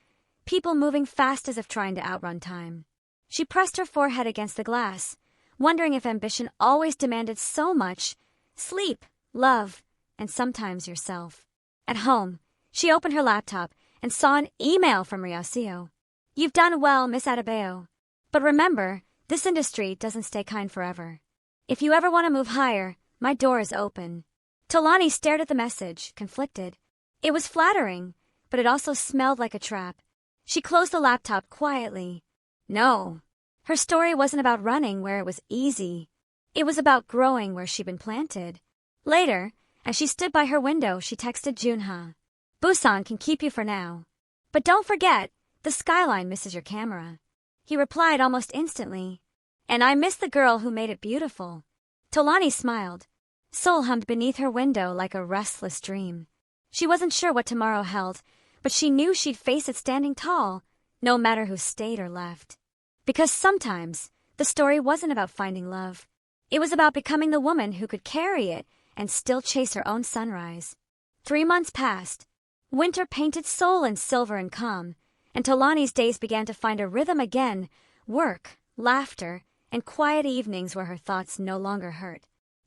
people moving fast as if trying to outrun time. She pressed her forehead against the glass, wondering if ambition always demanded so much: sleep, love, and sometimes yourself. At home, she opened her laptop and saw an email from Ryoseo. You've done well, Miss Adebayo. But remember, this industry doesn't stay kind forever. If you ever want to move higher, my door is open. Tolani stared at the message, conflicted. It was flattering, but it also smelled like a trap. She closed the laptop quietly. No. Her story wasn't about running where it was easy. It was about growing where she'd been planted. Later, as she stood by her window, she texted Joon-ha. Busan can keep you for now. But don't forget, the skyline misses your camera. He replied almost instantly. And I miss the girl who made it beautiful. Tolani smiled. Seoul hummed beneath her window like a restless dream. She wasn't sure what tomorrow held, but she knew she'd face it standing tall, no matter who stayed or left. Because sometimes, the story wasn't about finding love. It was about becoming the woman who could carry it and still chase her own sunrise. 3 months passed. Winter painted Seoul in silver and calm, and Tolani's days began to find a rhythm again: work, laughter, and quiet evenings where her thoughts no longer hurt.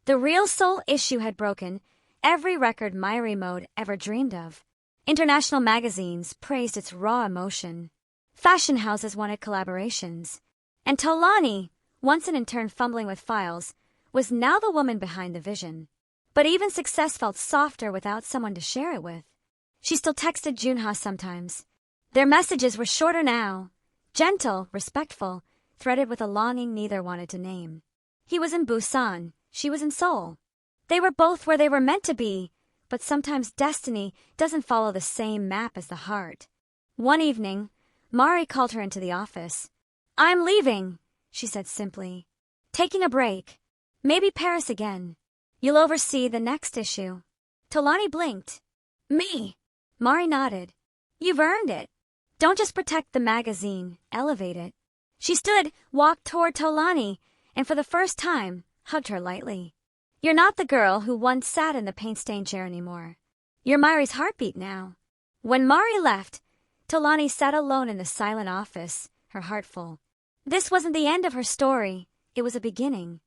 The real Seoul issue had broken every record Myri Mode ever dreamed of. International magazines praised its raw emotion. Fashion houses wanted collaborations. And Tolani, once an intern fumbling with files, was now the woman behind the vision. But even success felt softer without someone to share it with. She still texted Joon-ha sometimes. Their messages were shorter now, gentle, respectful, threaded with a longing neither wanted to name. He was in Busan, she was in Seoul. They were both where they were meant to be, but sometimes destiny doesn't follow the same map as the heart. One evening, Myri called her into the office. I'm leaving, she said simply. Taking a break. Maybe Paris again. You'll oversee the next issue. Tolani blinked. Me? Myri nodded. You've earned it. Don't just protect the magazine, elevate it. She stood, walked toward Tolani, and for the first time, hugged her lightly. You're not the girl who once sat in the paint-stained chair anymore. You're Myri's heartbeat now. When Myri left, Tolani sat alone in the silent office, her heart full. This wasn't the end of her story, it was a beginning.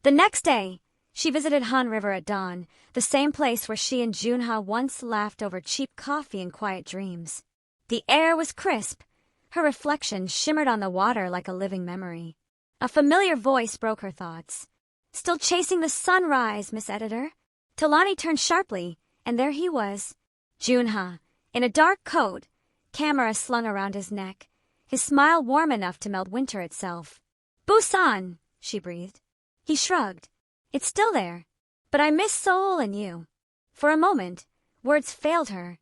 The next day, she visited Han River at dawn, the same place where she and Joon-ha once laughed over cheap coffee and quiet dreams. The air was crisp. Her reflection shimmered on the water like a living memory. A familiar voice broke her thoughts. Still chasing the sunrise, Miss Editor? Tolani turned sharply, and there he was. Joon-ha, in a dark coat, camera slung around his neck, his smile warm enough to melt winter itself. Busan, she breathed. He shrugged. It's still there, but I miss Seoul and you. For a moment, words failed her.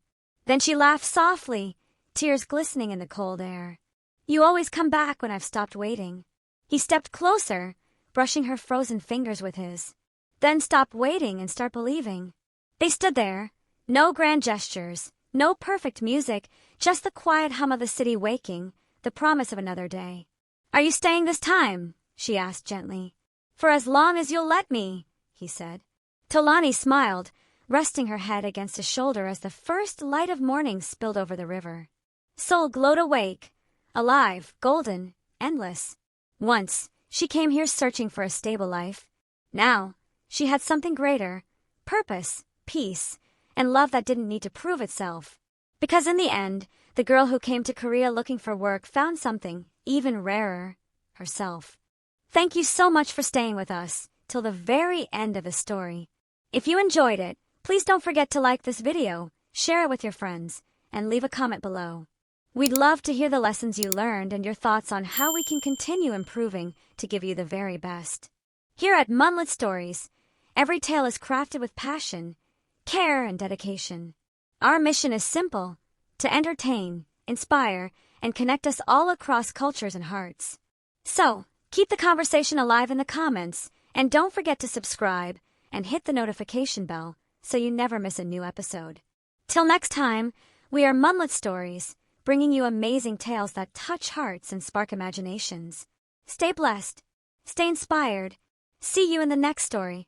Then she laughed softly, tears glistening in the cold air. You always come back when I've stopped waiting. He stepped closer, brushing her frozen fingers with his. Then stop waiting and start believing. They stood there, no grand gestures, no perfect music, just the quiet hum of the city waking, the promise of another day. Are you staying this time? She asked gently. For as long as you'll let me, he said. Tolani smiled, resting her head against his shoulder as the first light of morning spilled over the river. Seoul glowed awake, alive, golden, endless. Once, She came here searching for a stable life. Now, she had something greater: purpose, peace, and love that didn't need to prove itself. Because in the end, the girl who came to Korea looking for work found something even rarer: herself. Thank you so much for staying with us till the very end of the story. If you enjoyed it, please don't forget to like this video, share it with your friends, and leave a comment below. We'd love to hear the lessons you learned and your thoughts on how we can continue improving to give you the very best. Here at Munlyt Stories, every tale is crafted with passion, care, and dedication. Our mission is simple: to entertain, inspire, and connect us all across cultures and hearts. So, keep the conversation alive in the comments, and don't forget to subscribe and hit the notification bell so you never miss a new episode. Till next time, we are Munlyt Stories, bringing you amazing tales that touch hearts and spark imaginations. Stay blessed, stay inspired. See you in the next story.